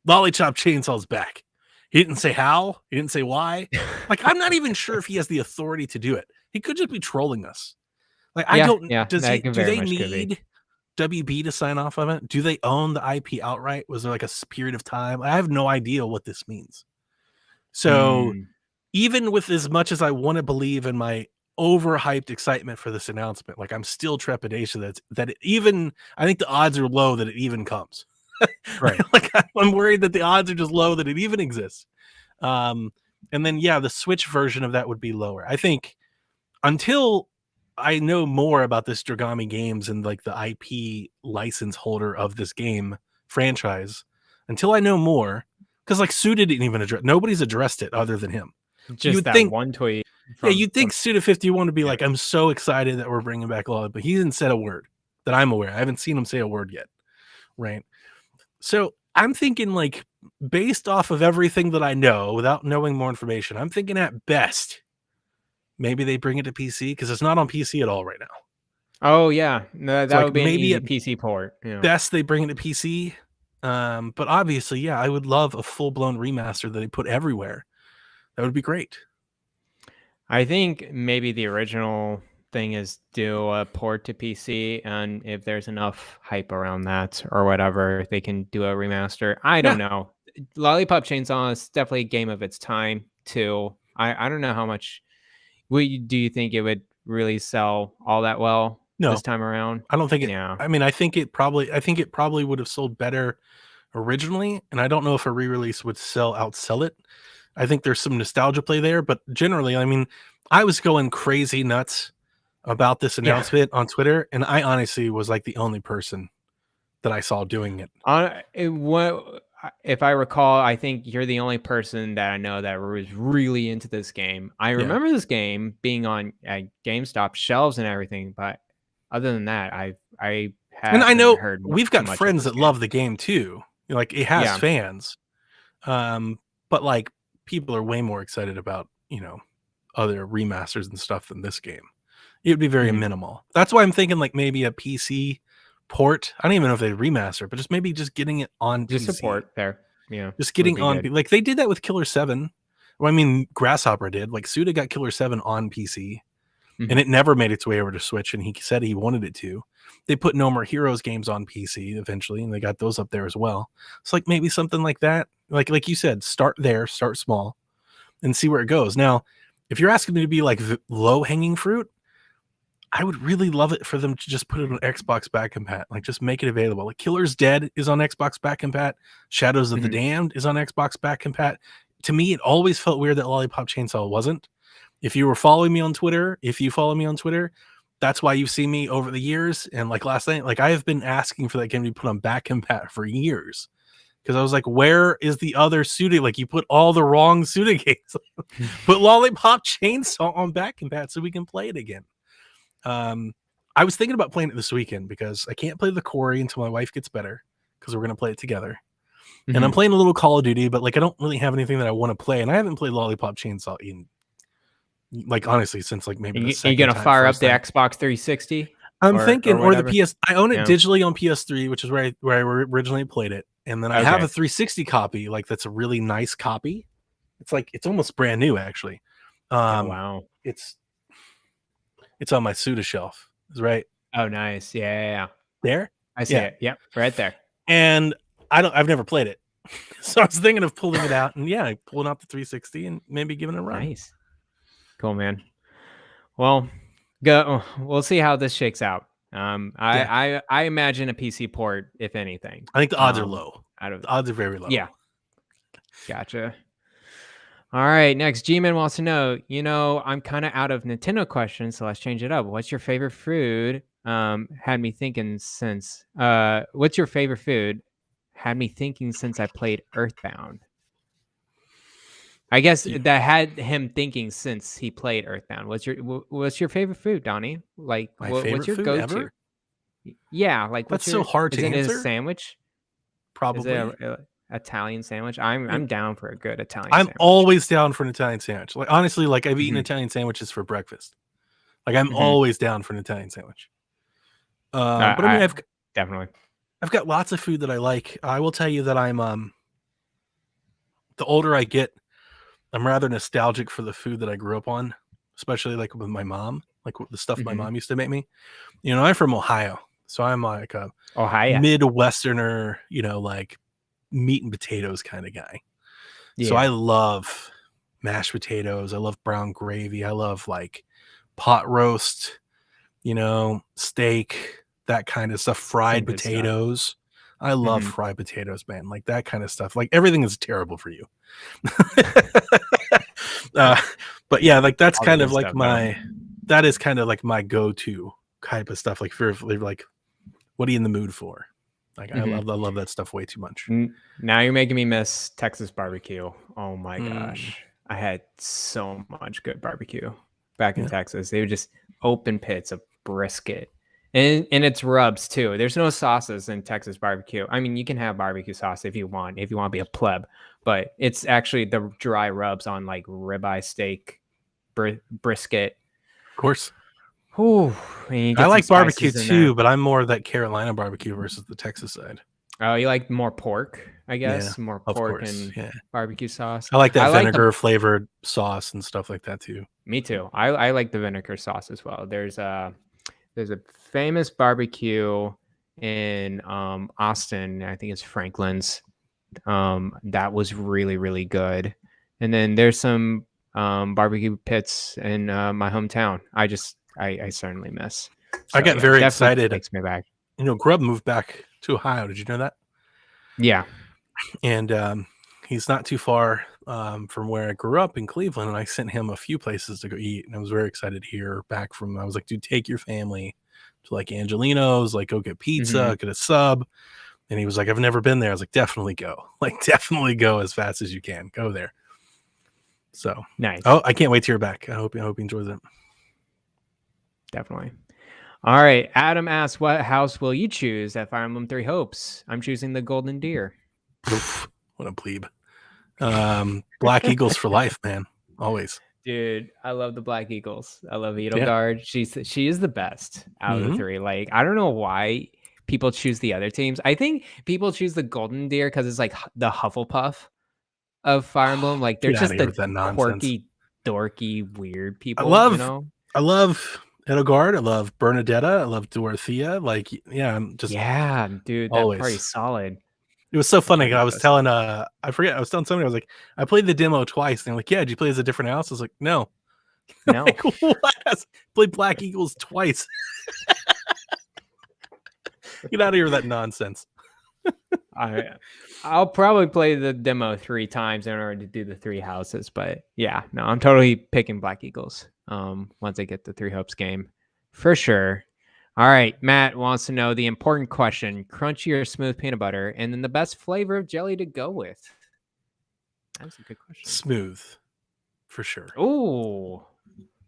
Lollipop Chainsaw's back. He didn't say how. He didn't say why. Like, I'm not even sure if he has the authority to do it. He could just be trolling us. Like, I don't. Do they need WB to sign off of it? Do they own the IP outright? Was there like a period of time? I have no idea what this means. So even with as much as I want to believe in my overhyped excitement for this announcement, like I'm still trepidation that it even, I think the odds are low that it even comes. Right. Like I'm worried that the odds are just low that it even exists. And then, the Switch version of that would be lower. I think until I know more about this Dragami Games and like the IP license holder of this game franchise, until I know more, because like Suda didn't even nobody's addressed it other than him. Just that one tweet. Yeah, you'd think Suda51 would be like, I'm so excited that we're bringing back Lollipop, but he didn't say a word that I'm aware. I haven't seen him say a word yet, right? So I'm thinking, like, based off of everything that I know, without knowing more information, I'm thinking at best, maybe they bring it to PC because it's not on PC at all right now. Oh yeah, no, that So, like, would be an maybe easy at PC port. Yeah. best they bring it to PC. But obviously, yeah, I would love a full-blown remaster that they put everywhere. That would be great. I think maybe the original thing is do a port to PC, and if there's enough hype around that or whatever, they can do a remaster. I don't know. Lollipop Chainsaw is definitely a game of its time too. I don't know how much. Do you think it would really sell all that well No, this time around? I don't think it. Yeah. I mean, I think it probably would have sold better originally, and I don't know if a re-release would outsell it. I think there's some nostalgia play there, but generally, I mean, I was going crazy nuts about this announcement on Twitter, and I honestly was like the only person that I saw doing it. If I recall, I think you're the only person that I know that was really into this game. I remember this game being on GameStop shelves and everything, but other than that, I And I know heard we've got friends that love the game too. Like, it has fans, but like, people are way more excited about, other remasters and stuff than this game. It would be very minimal. That's why I'm thinking, like, maybe a PC port. I don't even know if they remaster, but just maybe getting it on just PC. support there. Yeah, just getting on. Good. Like, they did that with Killer 7. Well, I mean, Grasshopper did. Like, Suda got Killer 7 on PC, and it never made its way over to Switch, and he said he wanted it to. They put No More Heroes games on PC eventually, and they got those up there as well. It's like maybe something like that. Like you said, start there, start small, and see where it goes. Now, if you're asking me to be like low-hanging fruit, I would really love it for them to just put it on Xbox back compat. Like, just make it available. Like, Killer's Dead is on Xbox back compat. Shadows of the Damned is on Xbox back compat. To me, it always felt weird that Lollipop Chainsaw wasn't. If you follow me on Twitter, that's why you've seen me over the years. And like last night, like, I have been asking for that game to be put on back compat for years. Because I was like, where is the other Suda? Like, you put all the wrong Suda games. Put Lollipop Chainsaw on back compat so we can play it again. I was thinking about playing it this weekend because I can't play the Quarry until my wife gets better, because we're going to play it together. And I'm playing a little Call of Duty, but like, I don't really have anything that I want to play. And I haven't played Lollipop Chainsaw in, like, honestly, since like maybe the second time. Are you going to fire up the time. Xbox 360? I'm thinking, or the PS. I own it digitally on PS3, which is where I originally played it. And then I have a 360 copy, like, that's a really nice copy. It's like, it's almost brand new, actually. Wow. It's on my Suda shelf. Is right. Oh, nice. Yeah. There? I see it. Yep, right there. And I've never played it. So I was thinking of pulling it out, and pulling out the 360 and maybe giving it a run. Nice. Cool, man. Well, we'll see how this shakes out. I imagine a PC port, if anything. I think the odds are low. The odds are very low. Yeah. Gotcha. All right, next, G-Man wants to know, I'm kind of out of Nintendo questions, so let's change it up. What's your favorite food? Had me thinking since I played Earthbound. I guess that had him thinking since he played Earthbound. What's your favorite food, Donnie? Like, what's your go-to? Ever? Yeah, like, that's so hard to answer. Is it a sandwich? Probably. Is it Italian sandwich? I'm down for a good Italian sandwich. I'm always down for an Italian sandwich. Like, honestly, like, I've eaten Italian sandwiches for breakfast. Like, I'm always down for an Italian sandwich. But I mean, I've got lots of food that I like. I will tell you that I'm the older I get, I'm rather nostalgic for the food that I grew up on, especially like with my mom, like the stuff my mom used to make me. I'm from Ohio, so I'm like a Midwesterner, like meat and potatoes kind of guy. So I love mashed potatoes. I love brown gravy. I love like pot roast, steak, that kind of stuff. Fried potatoes. I love fried potatoes, man. Like, that kind of stuff. Like, everything is terrible for you. But yeah, like, that's kind of like that is kind of like my go-to type of stuff. Like, for like, what are you in the mood for? Like, I love that stuff way too much. Now you're making me miss Texas barbecue. Oh my gosh. I had so much good barbecue back in Texas. They were just open pits of brisket. And it's rubs too. There's no sauces in Texas barbecue. I mean, you can have barbecue sauce if you want to be a pleb, but it's actually the dry rubs on like ribeye steak, brisket. Of course. Ooh, I like barbecue too, but I'm more of that Carolina barbecue versus the Texas side. Oh, you like more pork, I guess? Yeah, More of pork course, and barbecue sauce. I like that vinegar flavored sauce and stuff like that too. Me too. I like the vinegar sauce as well. There's a famous barbecue in Austin. I think it's Franklin's. That was really, really good. And then there's some barbecue pits in my hometown. I certainly miss. So, I got very excited. Takes me back. You know, Grub moved back to Ohio. Did you know that? Yeah. And he's not too far from where I grew up in Cleveland, and I sent him a few places to go eat, and I was very excited to hear back from him. I was like, dude, take your family to like Angelino's, like go get pizza, get a sub. And he was like, I've never been there. I was like, definitely go. Like, definitely go as fast as you can. Go there. So nice. Oh, I can't wait to hear back. I hope he enjoys it. Definitely. All right. Adam asks, what house will you choose at Fire Emblem Three Hopes? I'm choosing the Golden Deer. Oof, what a plebe. Black Eagles for life, man. Always. Dude, I love the Black Eagles. I love Edelgard. Yeah. She is the best out of the three. Like, I don't know why people choose the other teams. I think people choose the Golden Deer because it's like the Hufflepuff of Fire Emblem. Like, they're just the quirky, dorky, weird people. I love Edelgard. I love Bernadetta. I love Dorothea. Like, I'm just dude, that party's solid. It was so funny. I was telling I was telling somebody, I was like, I played the demo twice. And they're like, yeah, did you play as a different house? I was like, no. Like, what? I played Black Eagles twice. Get out of here with that nonsense. I'll probably play the demo 3 times in order to do the 3 houses, but I'm totally picking Black Eagles once I get the Three Hopes game for sure. All right, Matt wants to know the important question: crunchy or smooth peanut butter, and then the best flavor of jelly to go with. That's a good question. Smooth, for sure. Oh,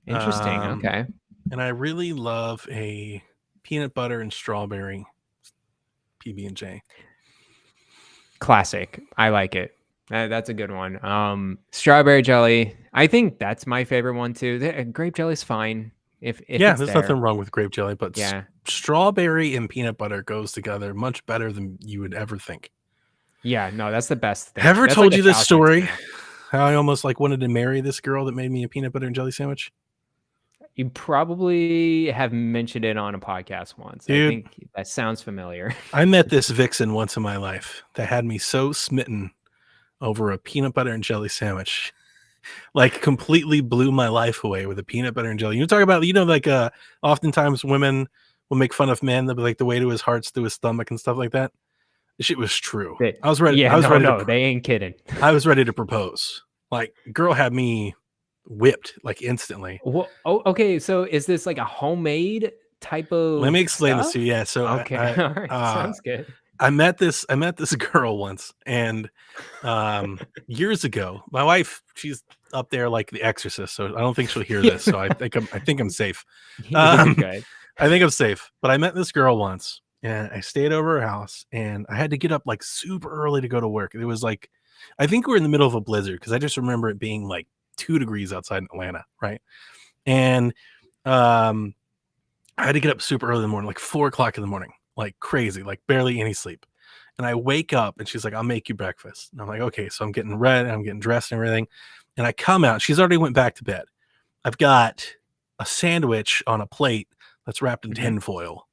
interesting. Okay. And I really love a peanut butter and strawberry PB&J. Classic. I like it. That's a good one. Strawberry jelly. I think that's my favorite one too. Grape jelly's fine. If there's nothing wrong with grape jelly, but strawberry and peanut butter goes together much better than you would ever think. Yeah, no, that's the best thing. Have I ever told you this story? How I almost like wanted to marry this girl that made me a peanut butter and jelly sandwich? You probably have mentioned it on a podcast once. Dude, I think that sounds familiar. I met this vixen once in my life that had me so smitten over a peanut butter and jelly sandwich. Like, completely blew my life away with a peanut butter and jelly. You talk about, like oftentimes women will make fun of men. They'll be like, the way to his heart's through his stomach and stuff like that. This shit was true. I was ready. They ain't kidding. I was ready to propose. Like, girl had me whipped like instantly. Well, okay. So is this like a homemade type of? Let me explain this to you. Yeah. So okay, all right, sounds good. I met this girl once, and years ago, my wife, she's up there like The Exorcist, so I don't think she'll hear this. So I think I'm safe. I think I'm safe. But I met this girl once, and I stayed over her house, and I had to get up like super early to go to work. It was like, I think we're in the middle of a blizzard, because I just remember it being like 2 degrees outside in Atlanta, right? And I had to get up super early in the morning, like 4 o'clock in the morning. Like crazy, like barely any sleep. And I wake up and she's like, I'll make you breakfast. And I'm like, okay. So I'm getting ready, I'm getting dressed and everything. And I come out, she's already went back to bed. I've got a sandwich on a plate that's wrapped in tinfoil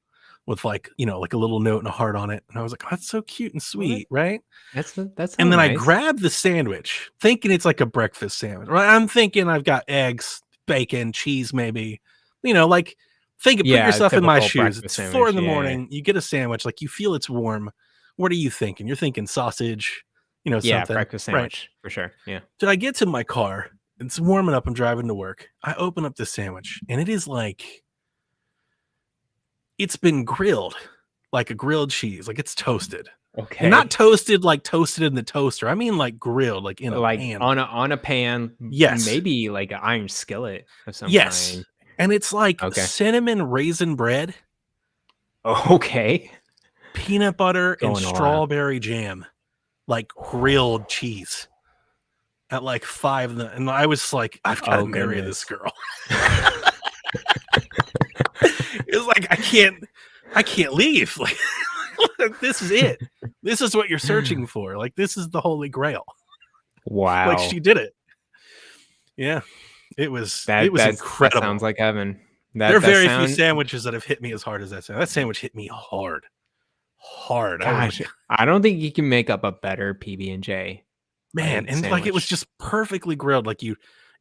with like a little note and a heart on it. And I was like, oh, that's so cute and sweet, right? That's and then nice. I grab the sandwich thinking it's like a breakfast sandwich. Right? I'm thinking I've got eggs, bacon, cheese, maybe, like, put yourself in my shoes. It's 4 a.m. You get a sandwich, like you feel it's warm. What are you thinking? You're thinking sausage, something. Breakfast sandwich, right? For sure. Yeah. Did I get to my car? It's warming up. I'm driving to work. I open up the sandwich, and it is like, it's been grilled, like a grilled cheese, like it's toasted. Okay. And not toasted like toasted in the toaster. I mean like grilled, like in a Like pan. on a pan. Yes. Maybe like an iron skillet of some Yes. kind. And it's like Okay. cinnamon raisin bread, Okay. peanut butter, and Going a lot. strawberry jam, like grilled cheese at like 5. And I was like, I've got to marry this girl. It was like, I can't leave. Like, this is it. This is what you're searching for. Like, this is the holy grail. Wow. Like, she did it. Yeah. It was incredible. That sounds like heaven. There are very few sandwiches that have hit me as hard as that sandwich. That sandwich hit me hard. Gosh, I don't think you can make up a better PB&J. Man, and sandwich. Like it was just perfectly grilled. Like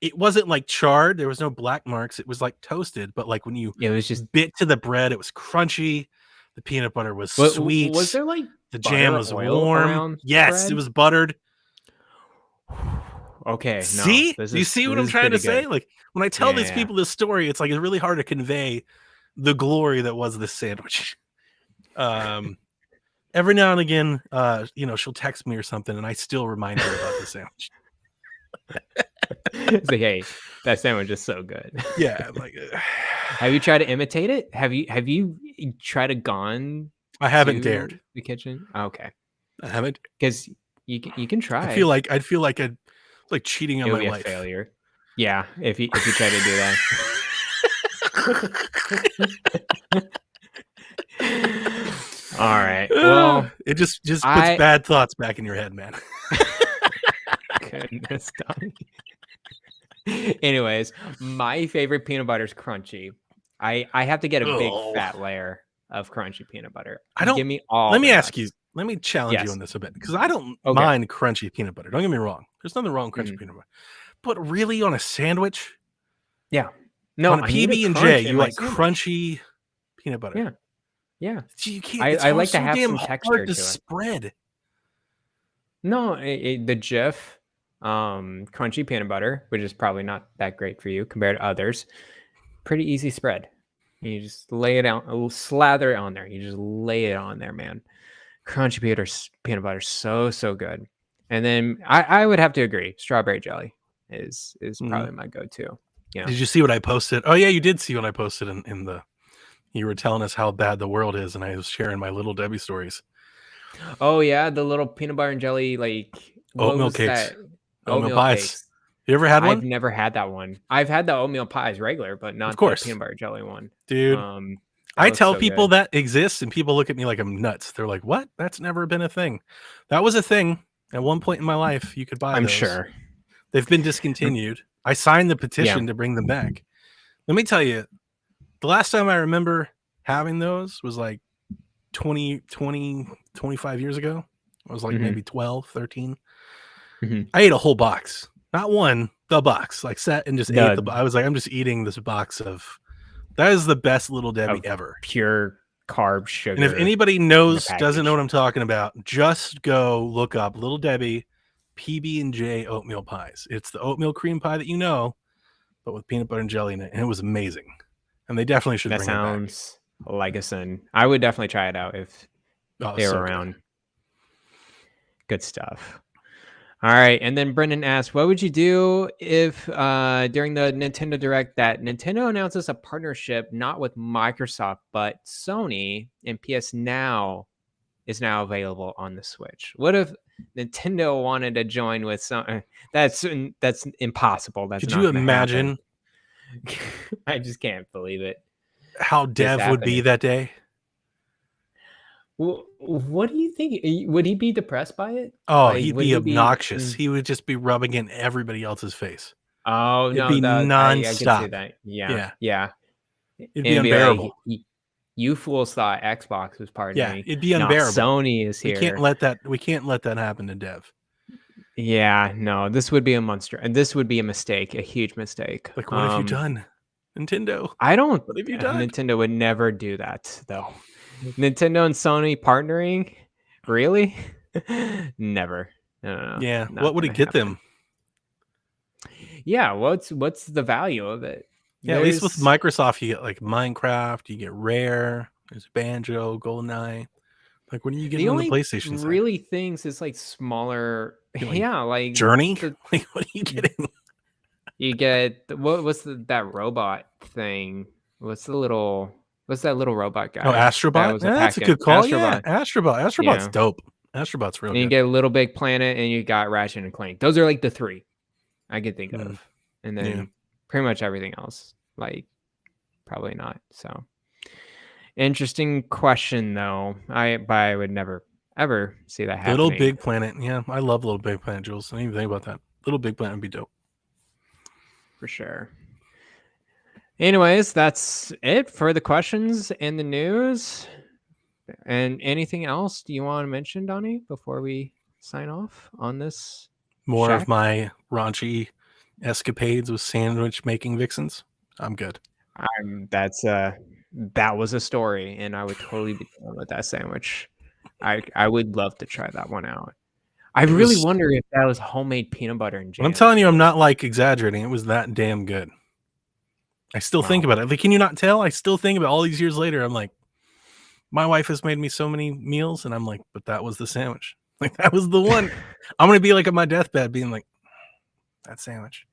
it wasn't like charred. There was no black marks. It was like toasted, but like when it was just bit to the bread, it was crunchy. The peanut butter was sweet. Was there like the jam was warm? Yes, it was buttered. Okay. See? Do you see what I'm trying to say? Like when I tell these people this story, it's like it's really hard to convey the glory that was this sandwich. Every now and again, she'll text me or something, and I still remind her about the sandwich. It's like, hey, that sandwich is so good. Yeah. Like, have you tried to imitate it? Have you tried to gone? I haven't dared the kitchen. Oh, okay, I haven't because you can try. I'd feel like I'd like cheating on my life. A failure. Yeah, if you try to do that. All right. Well, it just puts bad thoughts back in your head, man. Goodness, Donnie. Anyways, my favorite peanut butter is crunchy. I have to get a big fat layer of crunchy peanut butter. Give me all. Let me ask you. Let me challenge you on this a bit because I don't mind crunchy peanut butter. Don't get me wrong. There's nothing wrong with crunchy peanut butter, but really on a sandwich, no, on a PB&J, you like crunchy peanut butter. Yeah. You can't. I like to have some texture to spread. No, the Jif crunchy peanut butter, which is probably not that great for you compared to others. Pretty easy spread. You just lay it out, slather it on there. You just lay it on there, man. Crunchy peanut butter, so good. And then I would have to agree, strawberry jelly is probably my go-to. Yeah. Did you see what I posted? Oh yeah, you did see what I posted in the. You were telling us how bad the world is, and I was sharing my Little Debbie stories. Oh yeah, the little peanut butter and jelly like oatmeal cakes, oatmeal pies. Cakes. You ever had one? I've never had that one. I've had the oatmeal pies regular, but not the peanut butter jelly one. Dude, I tell people that exists, and people look at me like I'm nuts. They're like, "What? That's never been a thing." That was a thing at one point in my life. You could buy. I'm sure they've been discontinued. I signed the petition to bring them back. Let me tell you, the last time I remember having those was like 25 years ago. I was like maybe 12, 13. I ate a whole box. Not one, the box. Like sat and just ate I was like, I'm just eating this box of. That is the best Little Debbie ever. Pure carb sugar. And if anybody doesn't know what I'm talking about, just go look up Little Debbie PB&J oatmeal pies. It's the oatmeal cream pie that you know, but with peanut butter and jelly in it, and it was amazing. And they definitely should bring it back. That sounds like a sin. I would definitely try it out if they were around. Good stuff. All right, and then Brendan asked, what would you do if during the Nintendo Direct that Nintendo announces a partnership not with Microsoft but Sony, and PS Now is now available on the Switch? What if Nintendo wanted to join with some? That's impossible. Could you imagine? I just can't believe it. How Dev would be that day. Well, what do you think? Would he be depressed by it? Oh, he'd be obnoxious. He would just be rubbing in everybody else's face. Oh, it'd be nonstop. I can see that. Yeah. It'd be unbearable. Like, you fools thought Xbox was part of me. It'd be unbearable. Sony is here. We can't let that happen to Dev. Yeah, no, this would be a monster, and this would be a mistake, a huge mistake. Like, what have you done, Nintendo? I don't. What have you done? Nintendo would never do that, though. Nintendo and Sony partnering, really? Never. No. Yeah. What would it get them? Yeah. What's the value of it? Yeah. At least with Microsoft, you get like Minecraft, you get Rare, there's Banjo, GoldenEye. Like, when are you The getting on the only PlayStation side? really things is like smaller. Like Yeah, like Journey? the, Like, what are you getting? you get what's that robot thing? What's that little robot guy? Oh, That Astrobot? was a Yeah, that's a packet. good call. Yeah, Astrobot. Astrobot. Astrobot's Yeah. dope. Astrobot's real And you good. get Little Big Planet and you got Ratchet and Clank. Those are like the three I can think of. And then pretty much everything else, like probably not. So interesting question though. But I would never ever see that happening. Little Big Planet. Yeah, I love Little Big Planet, Jules. I didn't even think about that. Little Big Planet would be dope. For sure. Anyways, that's it for the questions and the news. And anything else do you want to mention, Donnie, before we sign off on this? More shack? of my raunchy escapades with sandwich making vixens. I'm good. That was a story, and I would totally be down with that sandwich. I would love to try that one out. I really wonder if that was homemade peanut butter and jam. I'm telling you, I'm not like exaggerating. It was that damn good. I still think about it. Like, can you not tell? I still think about it all these years later. I'm like, my wife has made me so many meals, and I'm like, but that was the sandwich. Like, that was the one. I'm gonna be like on my deathbed, being like, that sandwich.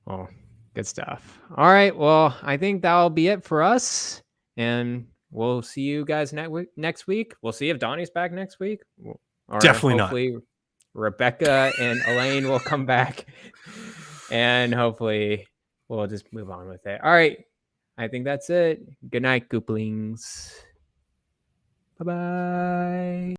Well, good stuff. All right. Well, I think that'll be it for us, and we'll see you guys next week. We'll see if Donnie's back next week. Or Definitely hopefully Rebecca and Elaine will come back, and hopefully we'll just move on with it. All right. I think that's it. Good night, Gooplings. Bye-bye.